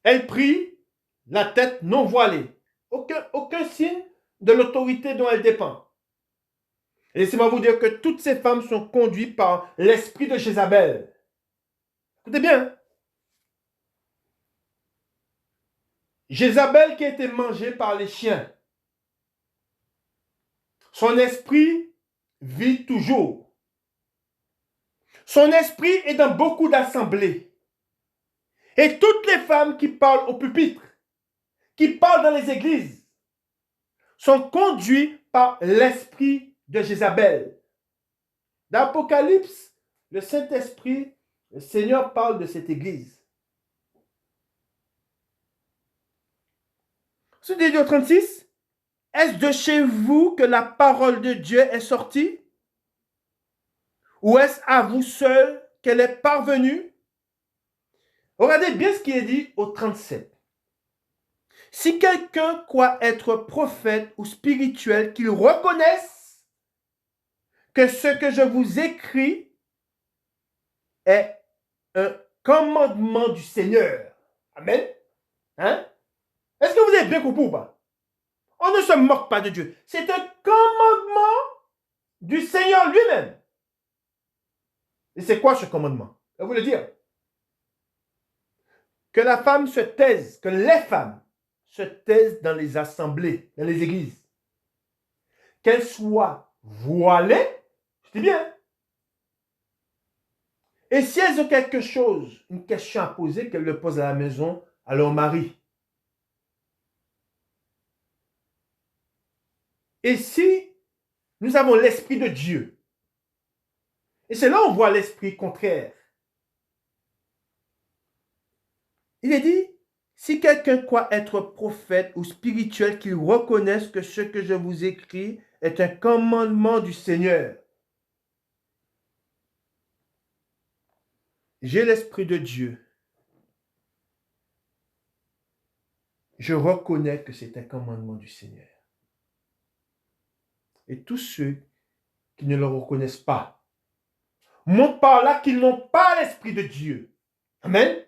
Elles prient la tête non voilée. Aucun signe de l'autorité dont elles dépendent. Et laissez-moi vous dire que toutes ces femmes sont conduites par l'esprit de Jézabel. Écoutez bien. Jézabel qui a été mangée par les chiens. Son esprit vit toujours. Son esprit est dans beaucoup d'assemblées. Et toutes les femmes qui parlent au pupitre, qui parlent dans les églises, sont conduites par l'esprit de Jézabel. Dans l'Apocalypse, le Saint-Esprit, le Seigneur parle de cette église. Suite au 36, est-ce de chez vous que la parole de Dieu est sortie? Ou est-ce à vous seul qu'elle est parvenue? Regardez bien ce qui est dit au 37. Si quelqu'un croit être prophète ou spirituel, qu'il reconnaisse que ce que je vous écris est un commandement du Seigneur. Amen. Hein? Est-ce que vous avez bien compris ou pas? On ne se moque pas de Dieu. C'est un commandement du Seigneur lui-même. Et c'est quoi ce commandement? Je vais vous le dire. Que la femme se taise, que les femmes se taisent dans les assemblées, dans les églises. Qu'elles soient voilées, je dis bien. Et si elles ont quelque chose, une question à poser, qu'elles le posent à la maison à leur mari. Et si nous avons l'esprit de Dieu, et c'est là où on voit l'esprit contraire. Il est dit, si quelqu'un croit être prophète ou spirituel, qu'il reconnaisse que ce que je vous écris est un commandement du Seigneur. J'ai l'esprit de Dieu. Je reconnais que c'est un commandement du Seigneur. Et tous ceux qui ne le reconnaissent pas montrent par là qu'ils n'ont pas l'esprit de Dieu. Amen.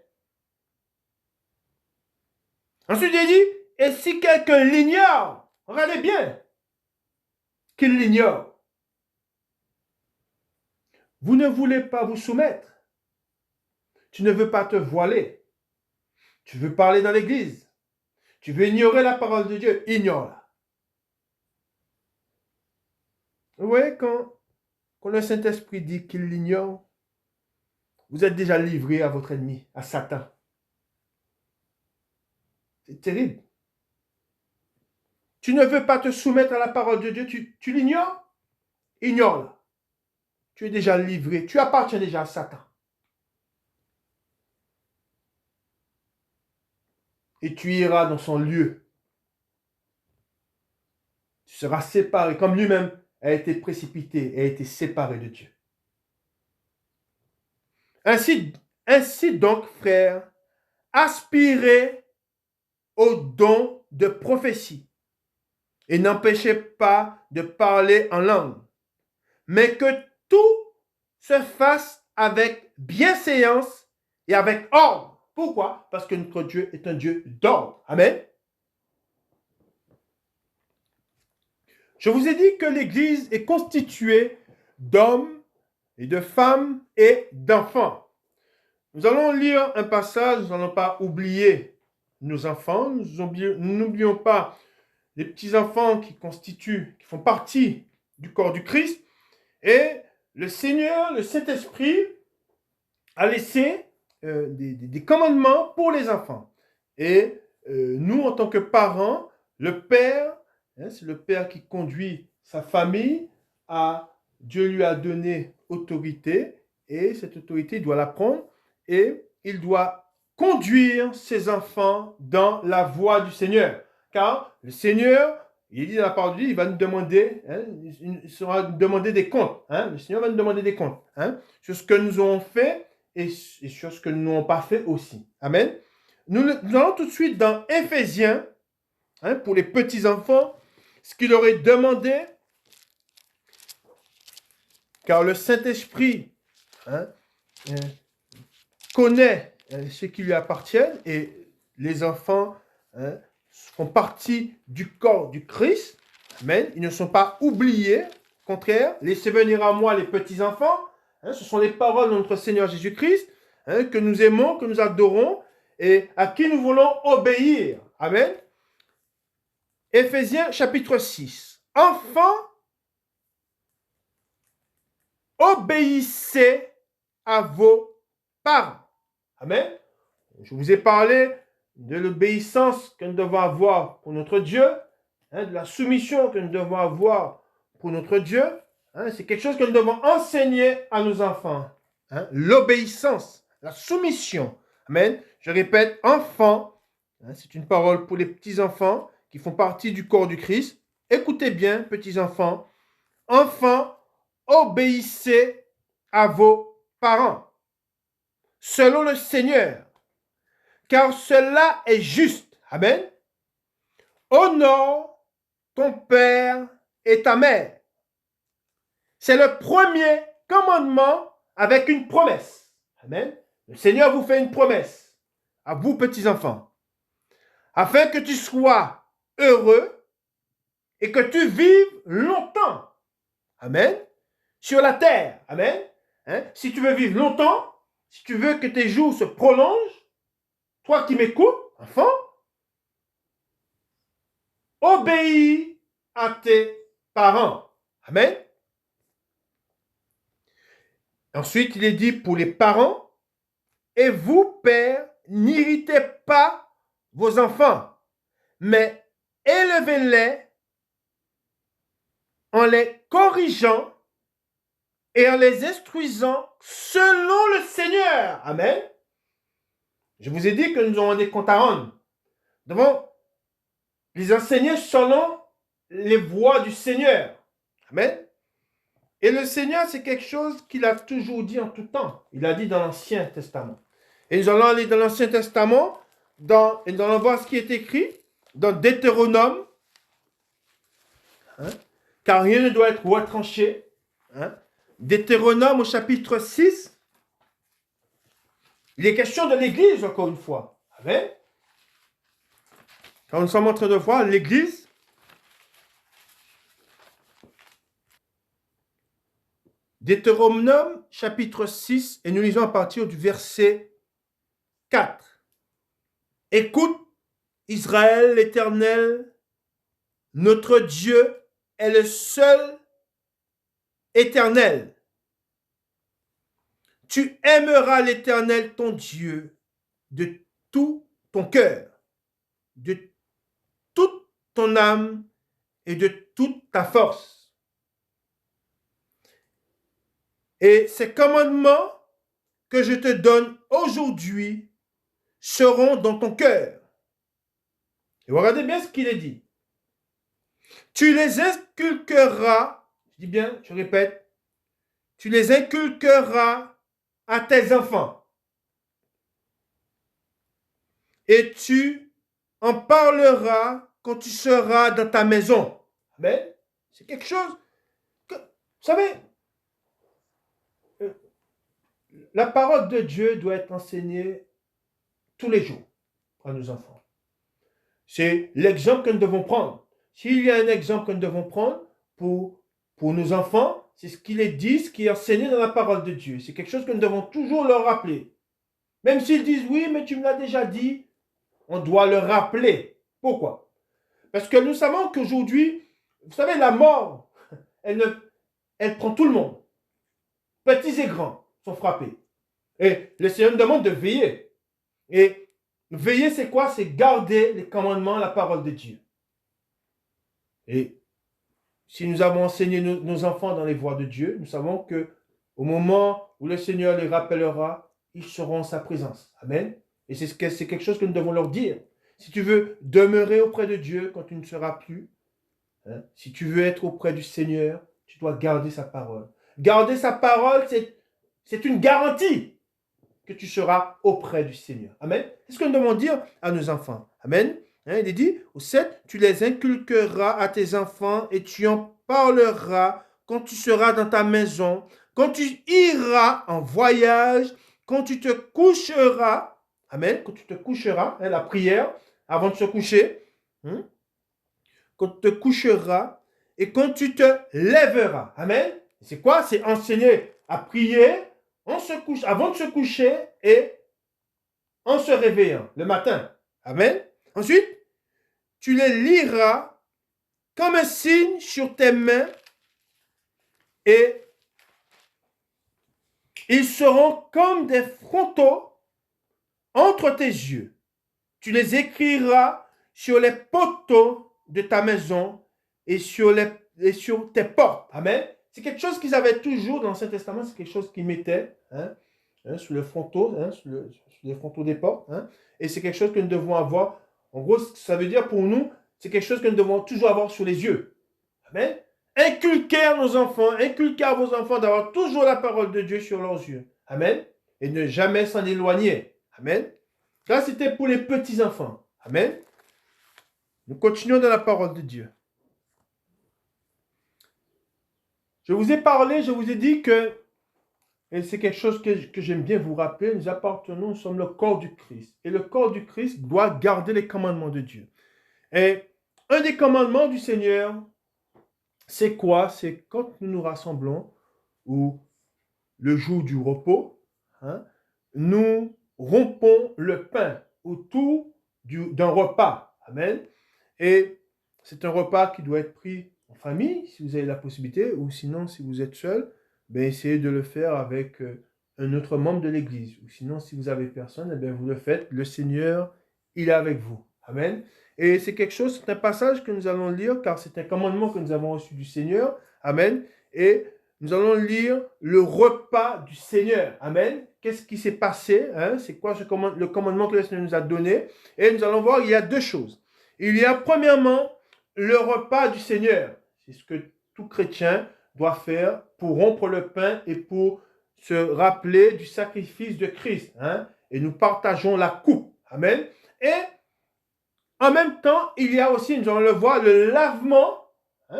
Ensuite, il dit, et si quelqu'un l'ignore, regardez bien, qu'il l'ignore. Vous ne voulez pas vous soumettre. Tu ne veux pas te voiler. Tu veux parler dans l'église. Tu veux ignorer la parole de Dieu. Ignore-la. Vous voyez, quand le Saint-Esprit dit qu'il l'ignore, vous êtes déjà livré à votre ennemi, à Satan. C'est terrible. Tu ne veux pas te soumettre à la parole de Dieu, tu l'ignores? Ignore-la. Tu es déjà livré, tu appartiens déjà à Satan. Et tu iras dans son lieu. Tu seras séparé, comme lui-même a été précipité et a été séparé de Dieu. Ainsi donc, frères, aspirez au don de prophétie et n'empêchez pas de parler en langue, mais que tout se fasse avec bienséance et avec ordre. Pourquoi? Parce que notre Dieu est un Dieu d'ordre. Amen. Je vous ai dit que l'Église est constituée d'hommes et de femmes et d'enfants. Nous allons lire un passage, nous n'allons pas oublier nos enfants, nous n'oublions pas les petits-enfants qui font partie du corps du Christ. Et le Seigneur, le Saint-Esprit, a laissé des commandements pour les enfants. Et nous, en tant que parents, le Père, c'est le Père qui conduit sa famille, Dieu lui a donné autorité, et cette autorité, il doit la prendre, et il doit conduire ses enfants dans la voie du Seigneur. Car le Seigneur, il dit dans la parole de Dieu, il va nous demander, il sera demander des comptes. Le Seigneur va nous demander des comptes sur ce que nous avons fait et sur ce que nous n'avons pas fait aussi. Amen. Nous allons tout de suite dans Éphésiens, pour les petits-enfants, ce qu'il leur est demandé, car le Saint-Esprit connaît ce qui lui appartient et les enfants font partie du corps du Christ. Amen. Ils ne sont pas oubliés. contraire, laissez venir à moi les petits-enfants. Ce sont les paroles de notre Seigneur Jésus-Christ, que nous aimons, que nous adorons et à qui nous voulons obéir. Amen. Éphésiens chapitre 6. Enfants, obéissez à vos parents. Amen. Je vous ai parlé de l'obéissance que nous devons avoir pour notre Dieu, de la soumission que nous devons avoir pour notre Dieu. C'est quelque chose que nous devons enseigner à nos enfants. L'obéissance, la soumission. Amen. Je répète, enfants, c'est une parole pour les petits-enfants qui font partie du corps du Christ. Écoutez bien, petits-enfants. Enfants, obéissez à vos parents, selon le Seigneur, car cela est juste. Amen. Honore ton père et ta mère. C'est le premier commandement avec une promesse. Amen. Le Seigneur vous fait une promesse à vous, petits-enfants, afin que tu sois heureux et que tu vives longtemps. Amen. Sur la terre. Amen. Si tu veux vivre longtemps, si tu veux que tes jours se prolongent, toi qui m'écoutes, enfant, obéis à tes parents. Amen. Ensuite, il est dit pour les parents, et vous, pères, n'irritez pas vos enfants, mais élevez-les en les corrigeant et en les instruisant selon le Seigneur. Amen. Je vous ai dit que nous avons des comptes à rendre. Nous devons les enseigner selon les voies du Seigneur. Amen. Et le Seigneur, c'est quelque chose qu'il a toujours dit en tout temps. Il a dit dans l'Ancien Testament. Et nous allons aller dans l'Ancien Testament, et nous allons voir ce qui est écrit dans Deutéronome. Car rien ne doit être retranché. Deutéronome au chapitre 6. Il est question de l'Église, encore une fois. Amen. Quand nous sommes en train de voir l'Église, Deutéronome chapitre 6, et nous lisons à partir du verset 4. Écoute, Israël, l'Éternel, notre Dieu est le seul éternel. Tu aimeras l'Éternel, ton Dieu, de tout ton cœur, de toute ton âme et de toute ta force. Et ces commandements que je te donne aujourd'hui seront dans ton cœur. Et regardez bien ce qu'il est dit. Tu les inculqueras, je dis bien, je répète, tu les inculqueras à tes enfants. Et tu en parleras quand tu seras dans ta maison. Amen. C'est quelque chose que, vous savez, la parole de Dieu doit être enseignée tous les jours à nos enfants. C'est l'exemple que nous devons prendre. S'il y a un exemple que nous devons prendre pour nos enfants, c'est ce qu'il est dit, ce qui est enseigné dans la parole de Dieu. C'est quelque chose que nous devons toujours leur rappeler. Même s'ils disent, oui, mais tu me l'as déjà dit, on doit le rappeler. Pourquoi? Parce que nous savons qu'aujourd'hui, vous savez, la mort, elle prend tout le monde. Petits et grands sont frappés. Et le Seigneur nous demande de veiller. Et veiller, c'est quoi? C'est garder les commandements, la parole de Dieu. Et si nous avons enseigné nos enfants dans les voies de Dieu, nous savons que au moment où le Seigneur les rappellera, ils seront en sa présence. Amen. Et c'est quelque chose que nous devons leur dire. Si tu veux demeurer auprès de Dieu quand tu ne seras plus, si tu veux être auprès du Seigneur, tu dois garder sa parole. Garder sa parole, c'est une garantie que tu seras auprès du Seigneur. Amen. C'est ce que nous devons dire à nos enfants. Amen. Il est dit au 7, tu les inculqueras à tes enfants et tu en parleras quand tu seras dans ta maison, quand tu iras en voyage, quand tu te coucheras. Amen. Quand tu te coucheras, la prière avant de se coucher. Quand tu te coucheras et quand tu te lèveras. Amen. C'est quoi? C'est enseigner à prier avant de se coucher et en se réveillant le matin. Amen. Ensuite, tu les liras comme un signe sur tes mains et ils seront comme des frontaux entre tes yeux. Tu les écriras sur les poteaux de ta maison et sur tes portes. Amen. C'est quelque chose qu'ils avaient toujours dans l'Ancien Testament, c'est quelque chose qu'ils mettaient sur le fronteau, sur les frontaux des portes. Et c'est quelque chose que nous devons avoir. En gros, ça veut dire pour nous, c'est quelque chose que nous devons toujours avoir sur les yeux. Amen. Inculquez à nos enfants, inculquez à vos enfants d'avoir toujours la parole de Dieu sur leurs yeux. Amen. Et ne jamais s'en éloigner. Amen. Ça, c'était pour les petits-enfants. Amen. Nous continuons dans la parole de Dieu. Je vous ai parlé, je vous ai dit que, et c'est quelque chose que j'aime bien vous rappeler, nous sommes le corps du Christ. Et le corps du Christ doit garder les commandements de Dieu. Et un des commandements du Seigneur, c'est quoi? C'est quand nous nous rassemblons, ou le jour du repos, nous rompons le pain autour d'un repas. Amen. Et c'est un repas qui doit être pris en famille, si vous avez la possibilité, ou sinon, si vous êtes seul, essayez de le faire avec un autre membre de l'Église. Ou sinon, si vous n'avez personne, vous le faites. Le Seigneur, il est avec vous. Amen. Et c'est quelque chose, c'est un passage que nous allons lire, car c'est un commandement que nous avons reçu du Seigneur. Amen. Et nous allons lire le repas du Seigneur. Amen. Qu'est-ce qui s'est passé? C'est quoi le commandement que le Seigneur nous a donné? Et nous allons voir, il y a deux choses. Il y a premièrement le repas du Seigneur. C'est ce que tout chrétien doit faire pour rompre le pain et pour se rappeler du sacrifice de Christ. Et nous partageons la coupe. Amen. Et en même temps, il y a aussi, nous allons le voir, le lavement.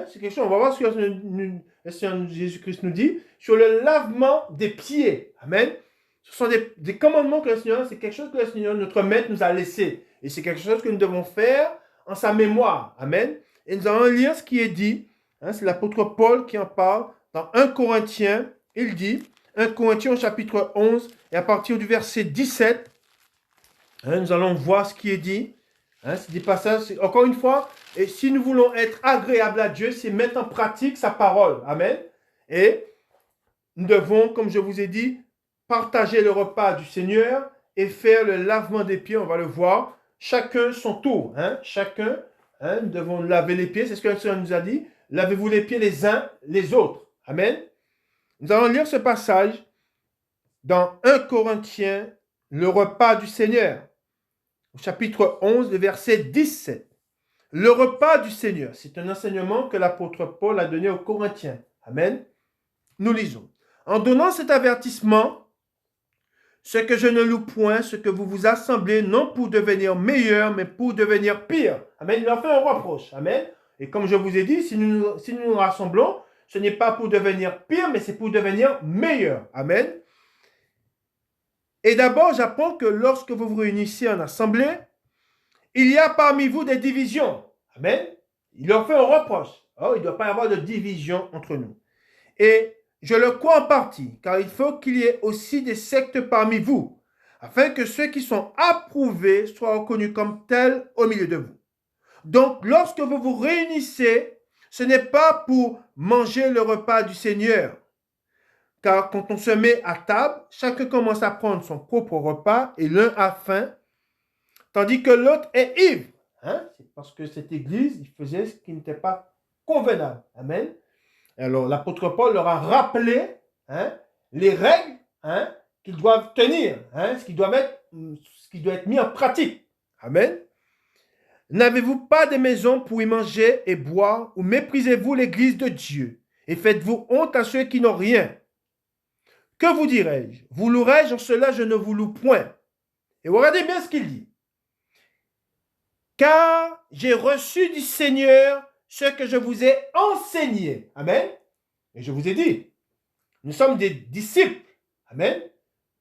C'est quelque chose, on va voir ce que le Seigneur Jésus-Christ nous dit sur le lavement des pieds. Amen. Ce sont des commandements que le Seigneur, c'est quelque chose que le Seigneur, notre Maître, nous a laissé. Et c'est quelque chose que nous devons faire en sa mémoire. Amen. Et nous allons lire ce qui est dit. C'est l'apôtre Paul qui en parle dans 1 Corinthiens. Il dit, 1 Corinthiens au chapitre 11, et à partir du verset 17, nous allons voir ce qui est dit. C'est des passages, encore une fois, et si nous voulons être agréables à Dieu, c'est mettre en pratique sa parole. Amen. Et nous devons, comme je vous ai dit, partager le repas du Seigneur et faire le lavement des pieds. On va le voir. Chacun son tour. Chacun, nous devons laver les pieds. C'est ce que le Seigneur nous a dit. Lavez-vous les pieds les uns les autres. Amen. Nous allons lire ce passage dans 1 Corinthiens, le repas du Seigneur. Au chapitre 11, le verset 17. Le repas du Seigneur, c'est un enseignement que l'apôtre Paul a donné aux Corinthiens. Amen. Nous lisons. En donnant cet avertissement, ce que je ne loue point, ce que vous vous assemblez, non pour devenir meilleur, mais pour devenir pire. Amen. Il leur fait un reproche. Amen. Et comme je vous ai dit, si nous nous rassemblons, ce n'est pas pour devenir pire, mais c'est pour devenir meilleur. Amen. Et d'abord, j'apprends que lorsque vous vous réunissez en assemblée, il y a parmi vous des divisions. Amen. Il leur fait un reproche. Il ne doit pas y avoir de division entre nous. Et je le crois en partie, car il faut qu'il y ait aussi des sectes parmi vous, afin que ceux qui sont approuvés soient reconnus comme tels au milieu de vous. Donc, lorsque vous vous réunissez, ce n'est pas pour manger le repas du Seigneur. Car quand on se met à table, chacun commence à prendre son propre repas et l'un a faim, tandis que l'autre est ivre. C'est parce que cette église, il faisait ce qui n'était pas convenable. Amen. Alors, l'apôtre Paul leur a rappelé les règles qu'ils doivent tenir, ce qui doit être mis en pratique. Amen. N'avez-vous pas des maisons pour y manger et boire, ou méprisez-vous l'église de Dieu et faites-vous honte à ceux qui n'ont rien? Que vous dirai-je? Vous louerai-je en cela, je ne vous loue point. Et regardez bien ce qu'il dit. Car j'ai reçu du Seigneur ce que je vous ai enseigné. Amen. Et je vous ai dit, nous sommes des disciples. Amen.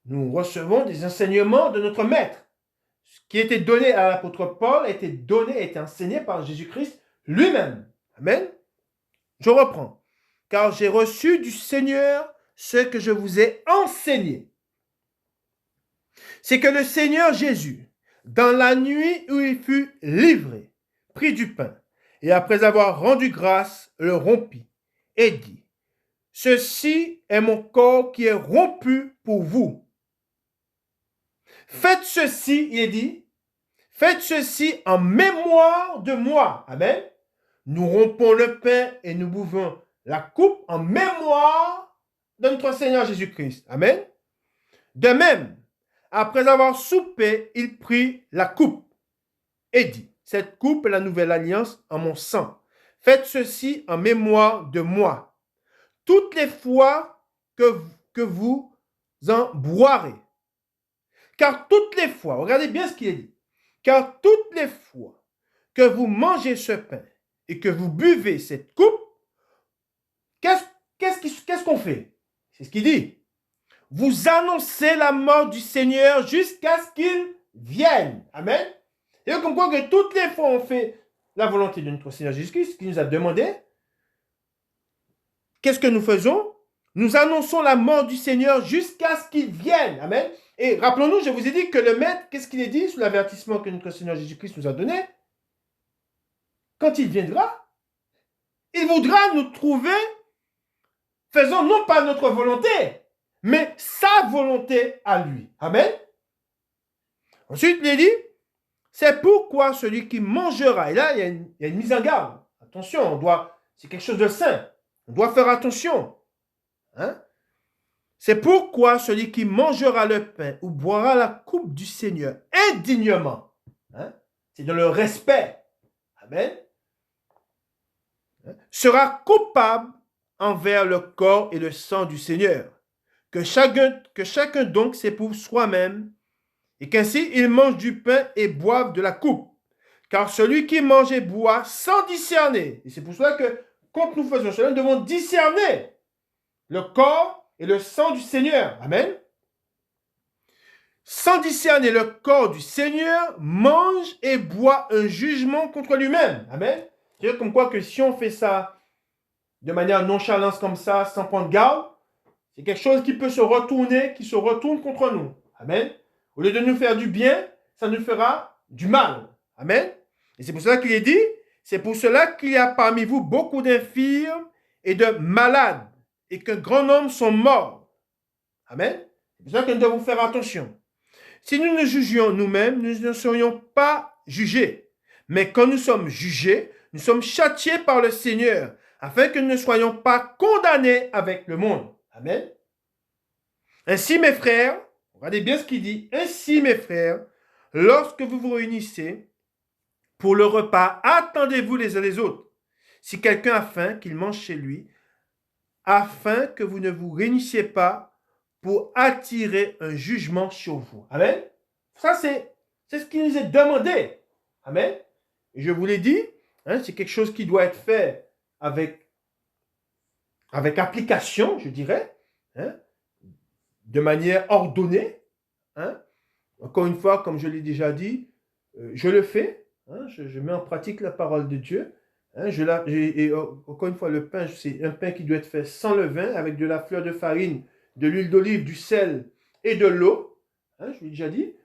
Nous recevons des enseignements de notre Maître. Ce qui était donné à l'apôtre Paul a été enseigné par Jésus-Christ lui-même. Amen. Je reprends. Car j'ai reçu du Seigneur ce que je vous ai enseigné. C'est que le Seigneur Jésus, dans la nuit où il fut livré, prit du pain, et après avoir rendu grâce, le rompit, et dit, ceci est mon corps qui est rompu pour vous. Faites ceci, il est dit, faites ceci en mémoire de moi. Amen. Nous rompons le pain et nous buvons la coupe en mémoire de notre Seigneur Jésus-Christ. Amen. De même, après avoir soupé, il prit la coupe et dit, cette coupe est la nouvelle alliance en mon sang. Faites ceci en mémoire de moi. Toutes les fois que vous en boirez. Car toutes les fois, regardez bien ce qu'il est dit, car toutes les fois que vous mangez ce pain et que vous buvez cette coupe, qu'est-ce qu'on fait? C'est ce qu'il dit. Vous annoncez la mort du Seigneur jusqu'à ce qu'il vienne. Amen. Et comme quoi que toutes les fois on fait la volonté de notre Seigneur Jésus-Christ, qui nous a demandé, qu'est-ce que nous faisons? Nous annonçons la mort du Seigneur jusqu'à ce qu'il vienne. Amen. Et rappelons-nous, je vous ai dit que le maître, qu'est-ce qu'il est dit sous l'avertissement que notre Seigneur Jésus-Christ nous a donné? Quand il viendra, il voudra nous trouver faisant non pas notre volonté, mais sa volonté à lui. Amen. Ensuite, il est dit, c'est pourquoi celui qui mangera, et là, il y a une mise en garde. Attention, c'est quelque chose de saint. On doit faire attention. Hein? C'est pourquoi celui qui mangera le pain ou boira la coupe du Seigneur indignement, hein? C'est dans le respect, amen, sera coupable envers le corps et le sang du Seigneur. Que chacun donc s'éprouve soi-même, et qu'ainsi il mange du pain et boive de la coupe. Car celui qui mange et boit sans discerner, et c'est pour cela que quand nous faisons cela, nous devons discerner le corps et le sang du Seigneur. Amen. Sans discerner le corps du Seigneur, mange et boit un jugement contre lui-même. Amen. C'est comme quoi que si on fait ça de manière nonchalante comme ça, sans prendre garde, c'est quelque chose qui peut se retourner, qui se retourne contre nous. Amen. Au lieu de nous faire du bien, ça nous fera du mal. Amen. Et c'est pour cela qu'il est dit, c'est pour cela qu'il y a parmi vous beaucoup d'infirmes et de malades, et qu'un grand nombre sont morts. Amen. C'est pour cela que nous devons faire attention. Si nous nous jugions nous-mêmes, nous ne serions pas jugés. Mais quand nous sommes jugés, nous sommes châtiés par le Seigneur, afin que nous ne soyons pas condamnés avec le monde. Amen. Ainsi, mes frères, regardez bien ce qu'il dit. Ainsi, mes frères, lorsque vous vous réunissez pour le repas, attendez-vous les uns les autres. Si quelqu'un a faim, qu'il mange chez lui, afin que vous ne vous réunissiez pas pour attirer un jugement sur vous. Amen. Ça, c'est ce qui nous est demandé. Amen. Et je vous l'ai dit, hein, c'est quelque chose qui doit être fait avec application, je dirais, hein, de manière ordonnée. Hein. Encore une fois, comme je l'ai déjà dit, je le fais. Hein, je mets en pratique la parole de Dieu. Hein, encore une fois, le pain, c'est un pain qui doit être fait sans levain, avec de la fleur de farine, de l'huile d'olive, du sel et de l'eau. Hein, je l'ai déjà dit.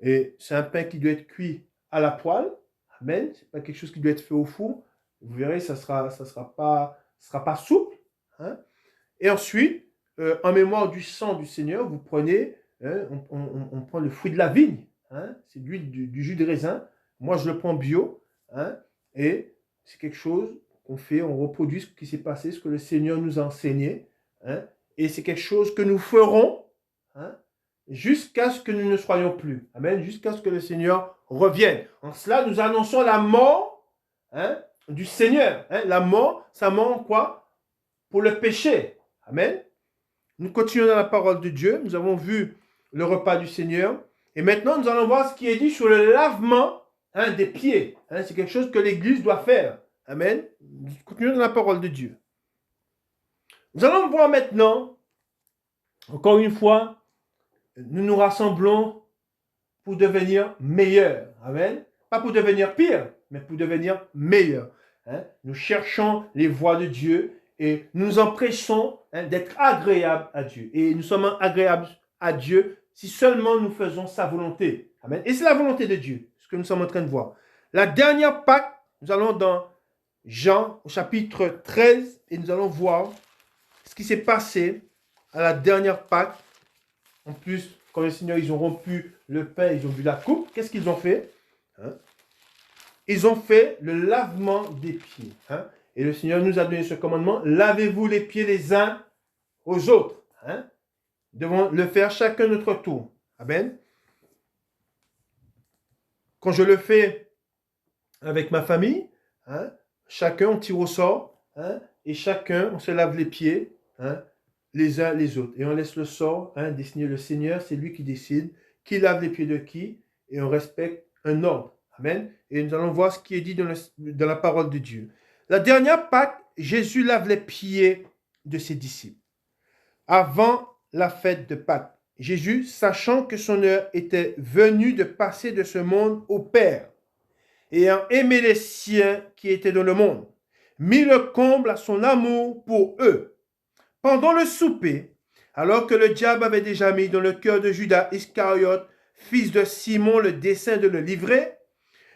Et c'est un pain qui doit être cuit à la poêle. Amen. Ce n'est pas quelque chose qui doit être fait au four. Vous verrez, ça sera pas souple. Hein. Et ensuite, en mémoire du sang du Seigneur, vous prenez, hein, on prend le fruit de la vigne. Hein, c'est l'huile du jus de raisin. Moi, je le prends bio. Hein, et c'est quelque chose qu'on fait, on reproduit ce qui s'est passé, ce que le Seigneur nous a enseigné. Hein, et c'est quelque chose que nous ferons, hein, jusqu'à ce que nous ne soyons plus. Amen. Jusqu'à ce que le Seigneur revienne. En cela, nous annonçons la mort, hein, du Seigneur. Hein. La mort, ça mort en quoi? Pour le péché. Amen. Nous continuons dans la parole de Dieu. Nous avons vu le repas du Seigneur. Et maintenant, nous allons voir ce qui est dit sur le lavement, hein, des pieds. Hein. C'est quelque chose que l'Église doit faire. Amen. Nous continuons dans la parole de Dieu. Nous allons voir maintenant, encore une fois, nous nous rassemblons pour devenir meilleurs. Amen. Pas pour devenir pire, mais pour devenir meilleurs. hein, nous cherchons les voies de Dieu et nous nous empressons d'être agréables à Dieu. Et nous sommes agréables à Dieu si seulement nous faisons sa volonté. Amen. Et c'est la volonté de Dieu, ce que nous sommes en train de voir. La dernière Pâque, nous allons dans Jean au chapitre 13 et nous allons voir ce qui s'est passé à la dernière Pâque. En plus, quand les seigneurs ils ont rompu le pain, ils ont bu la coupe, qu'est-ce qu'ils ont fait? Ils ont fait le lavement des pieds. Et le Seigneur nous a donné ce commandement, lavez-vous les pieds les uns aux autres. Nous devons le faire chacun notre tour. Amen. Quand je le fais avec ma famille, chacun on tire au sort, et chacun on se lave les pieds, les uns les autres. Et on laisse le sort désigner le Seigneur, c'est lui qui décide qui lave les pieds de qui, et on respecte un ordre. Amen. Et nous allons voir ce qui est dit dans la parole de Dieu. La dernière Pâque, Jésus lave les pieds de ses disciples. Avant la fête de Pâques, Jésus, sachant que son heure était venue de passer de ce monde au Père, ayant aimé les siens qui étaient dans le monde, mit le comble à son amour pour eux. Pendant le souper, alors que le diable avait déjà mis dans le cœur de Judas Iscariote, fils de Simon, le dessein de le livrer,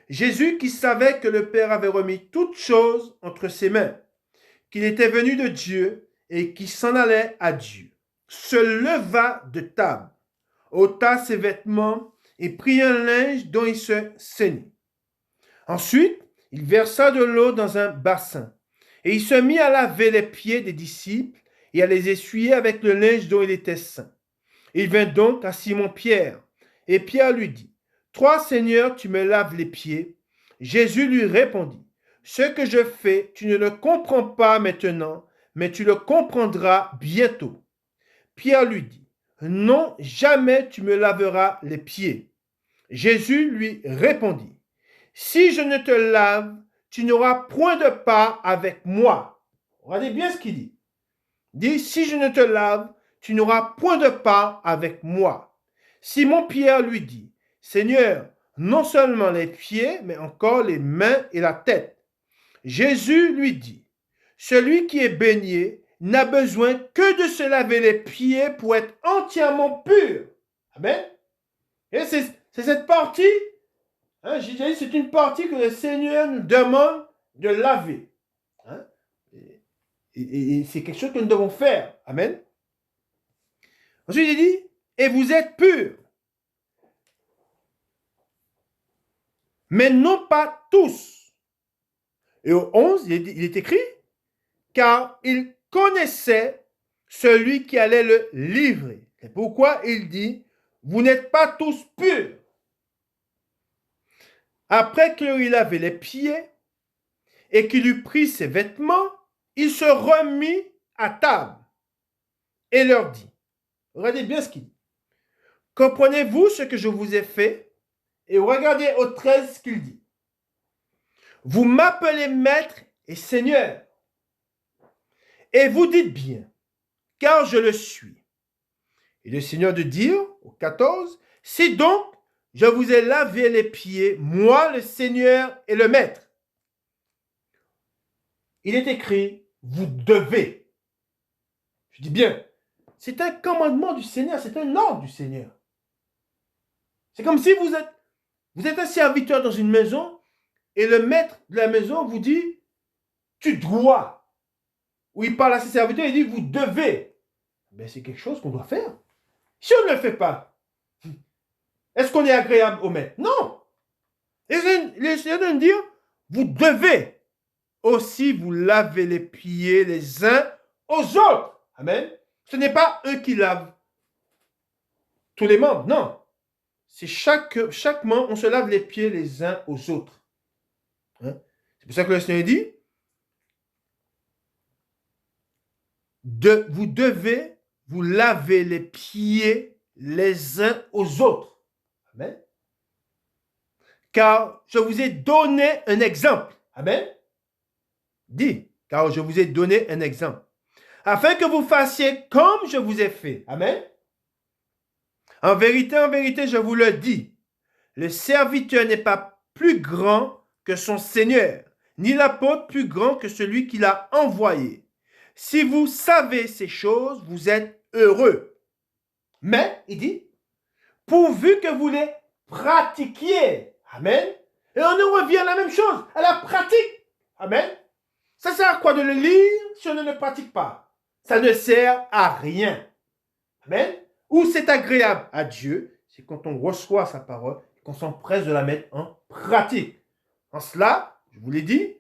Jésus, qui savait que le Père avait remis toutes choses entre ses mains, qu'il était venu de Dieu et qui s'en allait à Dieu, se leva de table, ôta ses vêtements et prit un linge dont il se ceignit. Ensuite, il versa de l'eau dans un bassin et il se mit à laver les pieds des disciples et à les essuyer avec le linge dont il était ceint. Il vint donc à Simon-Pierre et Pierre lui dit, « Toi, Seigneur, tu me laves les pieds. » Jésus lui répondit, « Ce que je fais, tu ne le comprends pas maintenant, mais tu le comprendras bientôt. » Pierre lui dit, « Non, jamais tu me laveras les pieds. » Jésus lui répondit, « Si je ne te lave, tu n'auras point de part avec moi. » Regardez bien ce qu'il dit. Il dit, « Si je ne te lave, tu n'auras point de part avec moi. » Simon-Pierre lui dit, « Seigneur, non seulement les pieds, mais encore les mains et la tête. » Jésus lui dit, « Celui qui est baigné n'a besoin que de se laver les pieds pour être entièrement pur. » Amen. Et c'est cette partie, c'est une partie que le Seigneur nous demande de laver. Et c'est quelque chose que nous devons faire. Amen. Ensuite, il dit, « Et vous êtes purs. Mais non pas tous. » Et au 11, il est écrit, « Car il connaissait celui qui allait le livrer. » C'est pourquoi il dit, « Vous n'êtes pas tous purs. » Après qu'il avait les pieds et qu'il eut pris ses vêtements, il se remit à table et leur dit, regardez bien ce qu'il dit, « Comprenez-vous ce que je vous ai fait? » Et regardez au 13 ce qu'il dit. « Vous m'appelez maître et seigneur, et vous dites bien, car je le suis. » Et le Seigneur de dire, au 14, « Si donc je vous ai lavé les pieds, moi le Seigneur et le maître. » Il est écrit, vous devez. Je dis bien, c'est un commandement du Seigneur, c'est un ordre du Seigneur. C'est comme si vous êtes un serviteur dans une maison et le maître de la maison vous dit, tu dois. Ou il parle à ses serviteurs et dit, vous devez. Mais c'est quelque chose qu'on doit faire. Si on ne le fait pas, est-ce qu'on est agréable au maître? Non. Et le Seigneur de nous dire, vous devez aussi vous laver les pieds les uns aux autres. Amen. Ce n'est pas eux qui lavent tous les membres, non. C'est chaque membre, on se lave les pieds les uns aux autres. C'est pour ça que le Seigneur dit, vous devez vous laver les pieds les uns aux autres. Amen. Car je vous ai donné un exemple. Amen. Dit, car je vous ai donné un exemple. Afin que vous fassiez comme je vous ai fait. Amen. En vérité, je vous le dis, le serviteur n'est pas plus grand que son Seigneur, ni l'apôtre plus grand que celui qui l'a envoyé. Si vous savez ces choses, vous êtes heureux. Mais, il dit, pourvu que vous les pratiquiez. Amen. Et on en revient à la même chose, à la pratique. Amen. Ça sert à quoi de le lire si on ne le pratique pas? Ça ne sert à rien. Amen. Où c'est agréable à Dieu, c'est quand on reçoit sa parole et qu'on s'empresse de la mettre en pratique. En cela, je vous l'ai dit,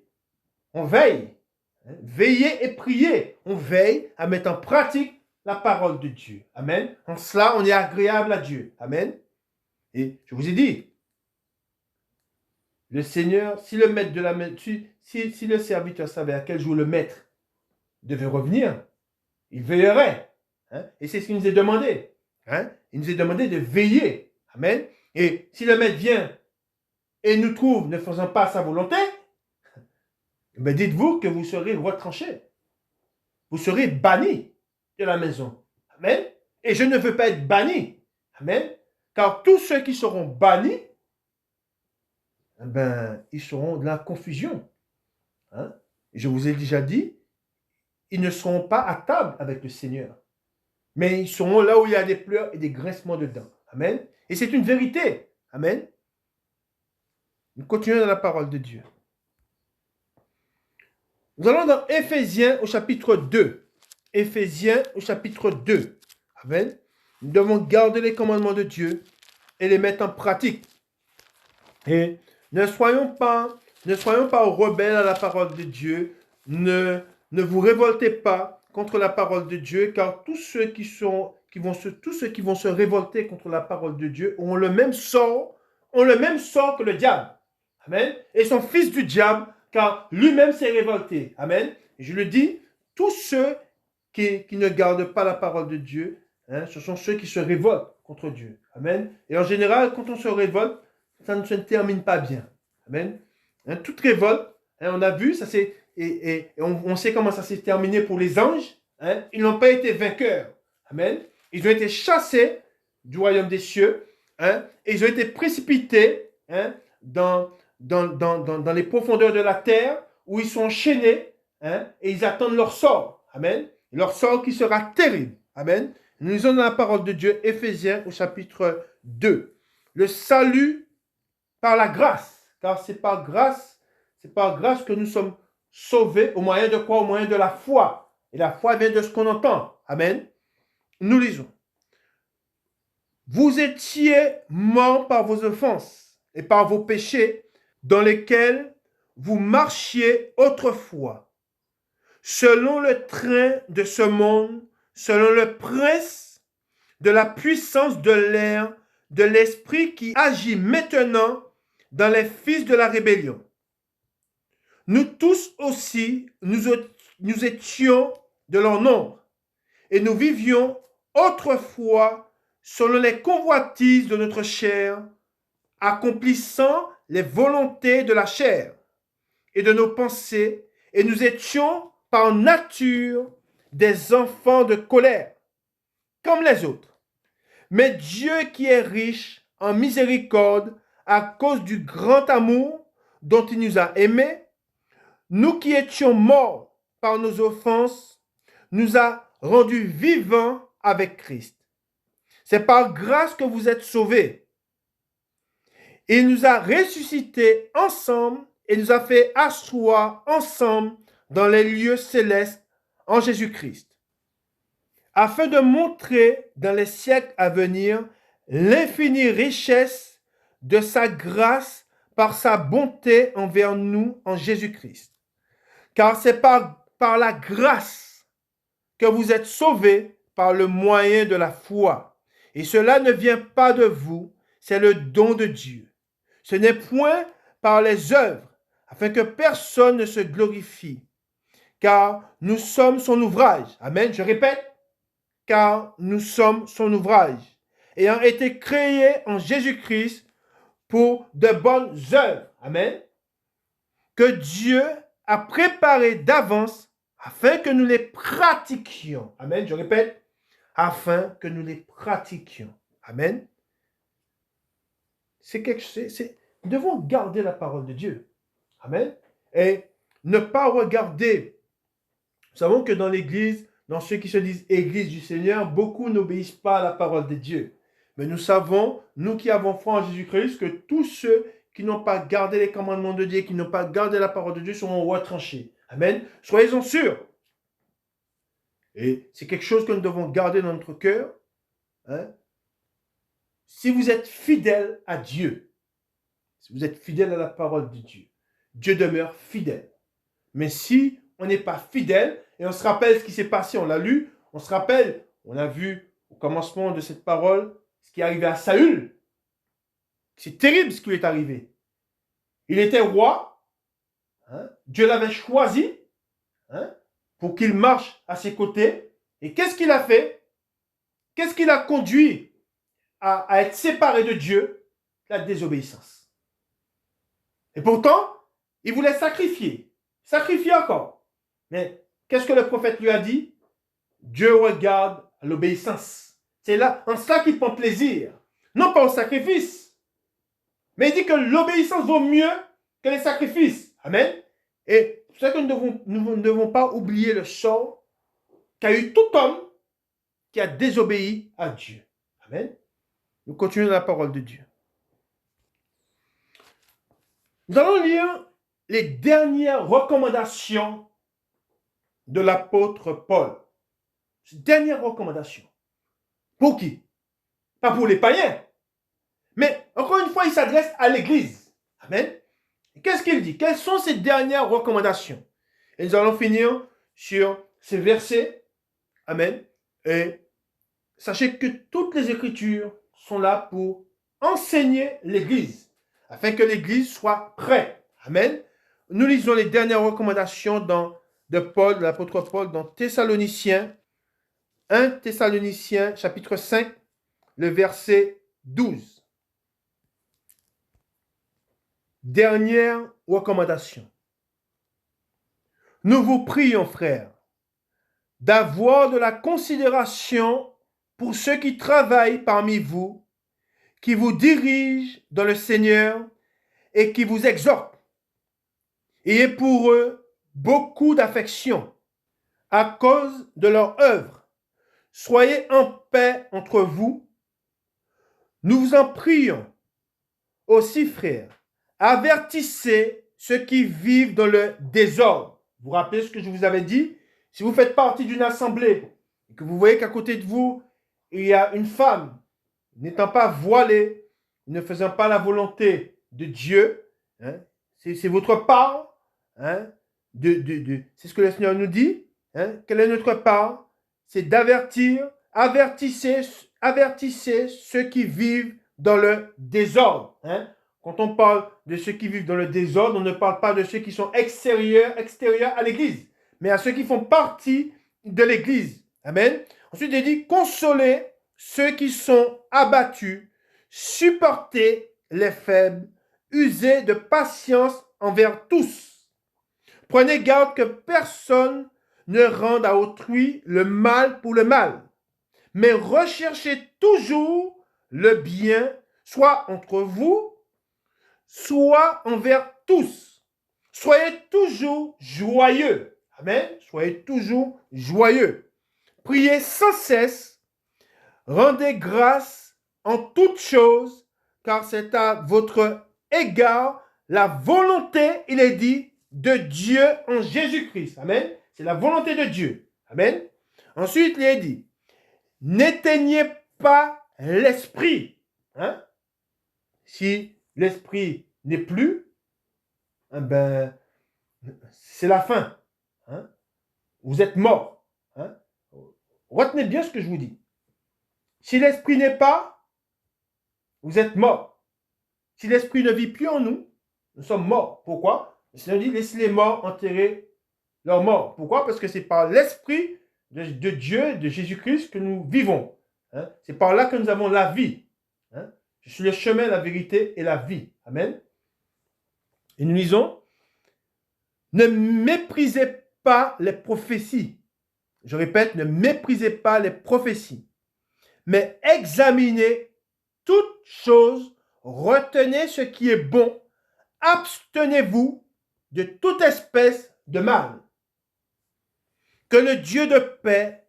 on veille. Veillez et priez. On veille à mettre en pratique la parole de Dieu. Amen. En cela, on est agréable à Dieu. Amen. Et je vous ai dit, le Seigneur, si le maître de la si le serviteur savait à quel jour le maître devait revenir, il veillerait. Hein? Et c'est ce qu'il nous est demandé. Hein? Il nous est demandé de veiller. Amen. Et si le maître vient et nous trouve ne faisant pas sa volonté, ben dites-vous que vous serez retranchés. Vous serez bannis de la maison. Amen. Et je ne veux pas être banni. Amen. Car tous ceux qui seront bannis, ben, ils seront de la confusion. Hein? Je vous ai déjà dit, ils ne seront pas à table avec le Seigneur. Mais ils seront là où il y a des pleurs et des grincements de dents. Amen. Et c'est une vérité. Amen. Nous continuons dans la parole de Dieu. Nous allons dans Éphésiens au chapitre 2. Éphésiens au chapitre 2. Amen. Nous devons garder les commandements de Dieu et les mettre en pratique. Et ne soyons pas rebelles à la parole de Dieu. Ne vous révoltez pas contre la parole de Dieu, car tous ceux qui vont se révolter contre la parole de Dieu ont le même sort que le diable. Amen. Et sont fils du diable, car lui-même s'est révolté. Amen. Et je le dis, tous ceux qui ne gardent pas la parole de Dieu, hein, ce sont ceux qui se révoltent contre Dieu. Amen. Et en général, quand on se révolte, ça ne se termine pas bien. Amen. Hein, toute révolte, hein, on a vu, ça c'est et on sait comment ça s'est terminé pour les anges. Hein, ils n'ont pas été vainqueurs. Amen. Ils ont été chassés du royaume des cieux. Hein, et ils ont été précipités, hein, dans les profondeurs de la terre, où ils sont enchaînés, hein, et ils attendent leur sort. Amen. Leur sort qui sera terrible. Amen. Nous lisons dans la parole de Dieu, Éphésiens au chapitre 2. Le salut par la grâce, car c'est par grâce que nous sommes sauvés, au moyen de quoi? Au moyen de la foi. Et la foi vient de ce qu'on entend. Amen. Nous lisons. Vous étiez morts par vos offenses et par vos péchés, dans lesquels vous marchiez autrefois, selon le train de ce monde, selon le prince de la puissance de l'air, de l'esprit qui agit maintenant dans les fils de la rébellion. Nous tous aussi, nous étions de leur nombre, et nous vivions autrefois selon les convoitises de notre chair, accomplissant les volontés de la chair et de nos pensées, et nous étions par nature des enfants de colère, comme les autres. Mais Dieu qui est riche en miséricorde, à cause du grand amour dont il nous a aimés, nous qui étions morts par nos offenses, nous a rendus vivants avec Christ. C'est par grâce que vous êtes sauvés. Il nous a ressuscités ensemble et nous a fait asseoir ensemble dans les lieux célestes en Jésus-Christ, afin de montrer dans les siècles à venir l'infinie richesse de sa grâce par sa bonté envers nous en Jésus-Christ. Car c'est par la grâce que vous êtes sauvés par le moyen de la foi. Et cela ne vient pas de vous, c'est le don de Dieu. Ce n'est point par les œuvres, afin que personne ne se glorifie. Car nous sommes son ouvrage. Amen, je répète. Car nous sommes son ouvrage, ayant été créés en Jésus-Christ pour de bonnes œuvres. Amen. Que Dieu a préparées d'avance afin que nous les pratiquions. Amen, je répète. Afin que nous les pratiquions. Amen. Nous devons garder la parole de Dieu. Amen. Et ne pas regarder. Nous savons que dans l'Église, dans ceux qui se disent Église du Seigneur, beaucoup n'obéissent pas à la parole de Dieu. Mais nous savons, nous qui avons foi en Jésus-Christ, que tous ceux qui n'ont pas gardé les commandements de Dieu, qui n'ont pas gardé la parole de Dieu, seront retranchés. Amen. Soyez-en sûrs. Et c'est quelque chose que nous devons garder dans notre cœur. Hein? Si vous êtes fidèle à Dieu, si vous êtes fidèle à la parole de Dieu, Dieu demeure fidèle. Mais si on n'est pas fidèle, et on se rappelle ce qui s'est passé, on l'a lu, on se rappelle, on a vu au commencement de cette parole, ce qui est arrivé à Saül. C'est terrible ce qui lui est arrivé. Il était roi, hein? Dieu l'avait choisi, hein? Pour qu'il marche à ses côtés. Et qu'est-ce qu'il a fait? Qu'est-ce qui l'a conduit à être séparé de Dieu? La désobéissance. Et pourtant, il voulait sacrifier. Sacrifier encore. Mais qu'est-ce que le prophète lui a dit? Dieu regarde l'obéissance. C'est là, en cela qu'il prend plaisir. Non pas au sacrifice. Mais il dit que l'obéissance vaut mieux que les sacrifices. Amen. Et c'est ça que nous ne devons pas oublier le sort qu'a eu tout homme qui a désobéi à Dieu. Amen. Nous continuons la parole de Dieu. Nous allons lire les dernières recommandations de l'apôtre Paul. Ces dernières recommandations. Pour qui? Pas pour les païens. Mais encore une fois, il s'adresse à l'Église. Amen. Qu'est-ce qu'il dit? Quelles sont ces dernières recommandations? Et nous allons finir sur ces versets. Amen. Et sachez que toutes les Écritures sont là pour enseigner l'Église, afin que l'Église soit prête. Amen. Nous lisons les dernières recommandations de Paul, de l'apôtre Paul, dans Thessaloniciens, 1 Thessaloniciens, chapitre 5, le verset 12. Dernière recommandation. Nous vous prions, frères, d'avoir de la considération pour ceux qui travaillent parmi vous, qui vous dirigent dans le Seigneur et qui vous exhortent. Ayez pour eux beaucoup d'affection à cause de leur œuvre. Soyez en paix entre vous. Nous vous en prions aussi, frères. Avertissez ceux qui vivent dans le désordre. Vous vous rappelez ce que je vous avais dit? Si vous faites partie d'une assemblée et que vous voyez qu'à côté de vous, il y a une femme n'étant pas voilée, ne faisant pas la volonté de Dieu, hein, c'est votre part. Hein, c'est ce que le Seigneur nous dit. Hein, quelle est notre part? C'est d'avertir, avertissez ceux qui vivent dans le désordre. Hein. Quand on parle de ceux qui vivent dans le désordre, on ne parle pas de ceux qui sont extérieurs à l'Église, mais à ceux qui font partie de l'Église. Amen. Ensuite, il dit, consolez ceux qui sont abattus, supportez les faibles, usez de patience envers tous. Prenez garde que personne ne rende à autrui le mal pour le mal, mais recherchez toujours le bien, soit entre vous, soit envers tous. Soyez toujours joyeux. Amen. Soyez toujours joyeux. Priez sans cesse. Rendez grâce en toutes choses, car c'est à votre égard la volonté, il est dit, de Dieu en Jésus-Christ. Amen. C'est la volonté de Dieu. Amen. Ensuite, il est dit, n'éteignez pas l'esprit. Hein? Si l'esprit n'est plus, eh ben, c'est la fin. Hein? Vous êtes mort. Hein? Retenez bien ce que je vous dis. Si l'esprit n'est pas, vous êtes mort. Si l'esprit ne vit plus en nous, nous sommes morts. Pourquoi? Le Seigneur dit, laissez les morts enterrer leurs morts. Pourquoi? Parce que c'est par l'esprit de Dieu, de Jésus-Christ que nous vivons. Hein? C'est par là que nous avons la vie. Hein? Je suis le chemin, la vérité et la vie. Amen. Et nous lisons, ne méprisez pas les prophéties. Je répète, ne méprisez pas les prophéties, mais examinez toutes choses, retenez ce qui est bon, abstenez-vous de toute espèce de mal. Que le Dieu de paix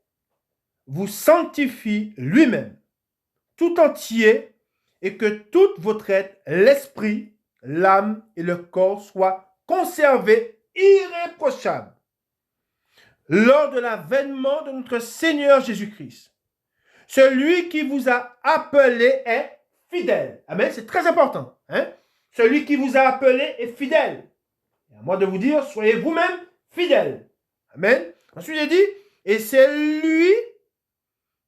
vous sanctifie lui-même, tout entier, et que toute votre être, l'esprit, l'âme et le corps soient conservés irréprochables lors de l'avènement de notre Seigneur Jésus-Christ. Celui qui vous a appelé est fidèle. Amen, c'est très important. Celui qui vous a appelé est fidèle. Et à moi de vous dire, soyez vous-même fidèles. Amen. Ensuite, il dit, et c'est lui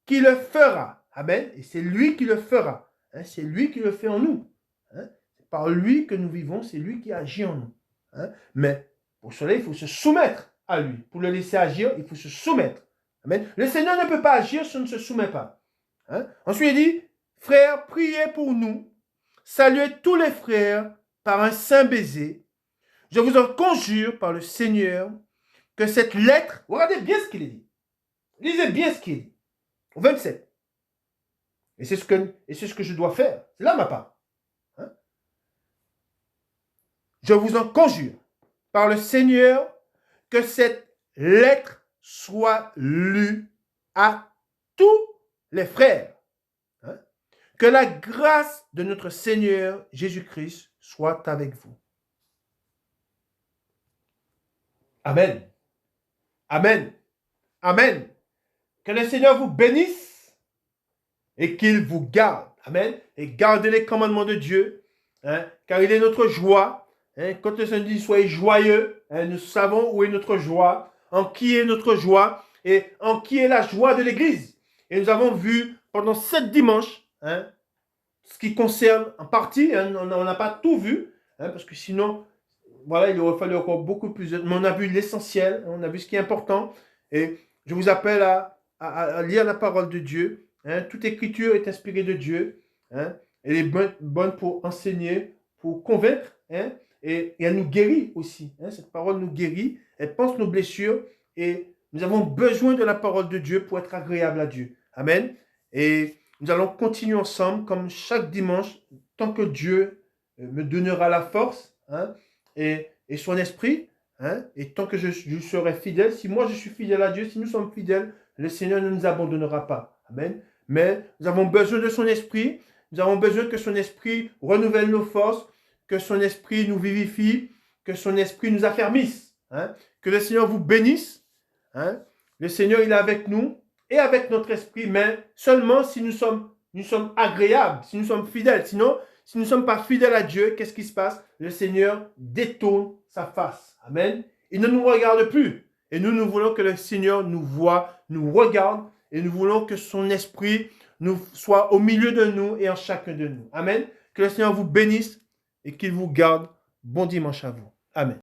qui le fera. Amen. Et c'est lui qui le fera. C'est lui qui le fait en nous. C'est par lui que nous vivons, c'est lui qui agit en nous. Mais pour cela, il faut se soumettre à lui. Pour le laisser agir, il faut se soumettre. Amen. Le Seigneur ne peut pas agir si on ne se soumet pas. Ensuite, il dit, frères, priez pour nous. Saluez tous les frères par un saint baiser. Je vous en conjure par le Seigneur que cette lettre, regardez bien ce qu'il dit. Lisez bien ce qu'il dit. Au 27. Et c'est ce que je dois faire. C'est là ma part. Je vous en conjure par le Seigneur que cette lettre soit lue à tous les frères. Que la grâce de notre Seigneur Jésus-Christ soit avec vous. Amen. Amen. Amen. Que le Seigneur vous bénisse et qu'il vous garde. Amen. Et gardez les commandements de Dieu, car il est notre joie. Quand le Seigneur dit soyez joyeux, nous savons où est notre joie, en qui est notre joie et en qui est la joie de l'Église. Et nous avons vu pendant 7 dimanches, ce qui concerne en partie, on n'a pas tout vu, parce que sinon, voilà, il aurait fallu encore beaucoup plus. Mais on a vu l'essentiel, on a vu ce qui est important. Et je vous appelle à lire la parole de Dieu. Toute écriture est inspirée de Dieu. Elle est bonne pour enseigner, pour convaincre. Et elle nous guérit aussi. Cette parole nous guérit. Elle pense nos blessures. Et nous avons besoin de la parole de Dieu pour être agréable à Dieu. Amen. Et nous allons continuer ensemble comme chaque dimanche, tant que Dieu me donnera la force et son esprit. Et tant que je serai fidèle, si moi je suis fidèle à Dieu, si nous sommes fidèles, le Seigneur ne nous abandonnera pas. Amen. Mais nous avons besoin de son esprit. Nous avons besoin que son esprit renouvelle nos forces, que son esprit nous vivifie, que son esprit nous affermisse. Que le Seigneur vous bénisse. Le Seigneur, il est avec nous et avec notre esprit, mais seulement si nous sommes agréables, si nous sommes fidèles. Sinon, si nous ne sommes pas fidèles à Dieu, qu'est-ce qui se passe? Le Seigneur détourne sa face. Amen. Il ne nous regarde plus. Et nous voulons que le Seigneur nous voie, nous regarde, et nous voulons que son esprit nous soit au milieu de nous et en chacun de nous. Amen. Que le Seigneur vous bénisse et qu'il vous garde. Bon dimanche à vous. Amen.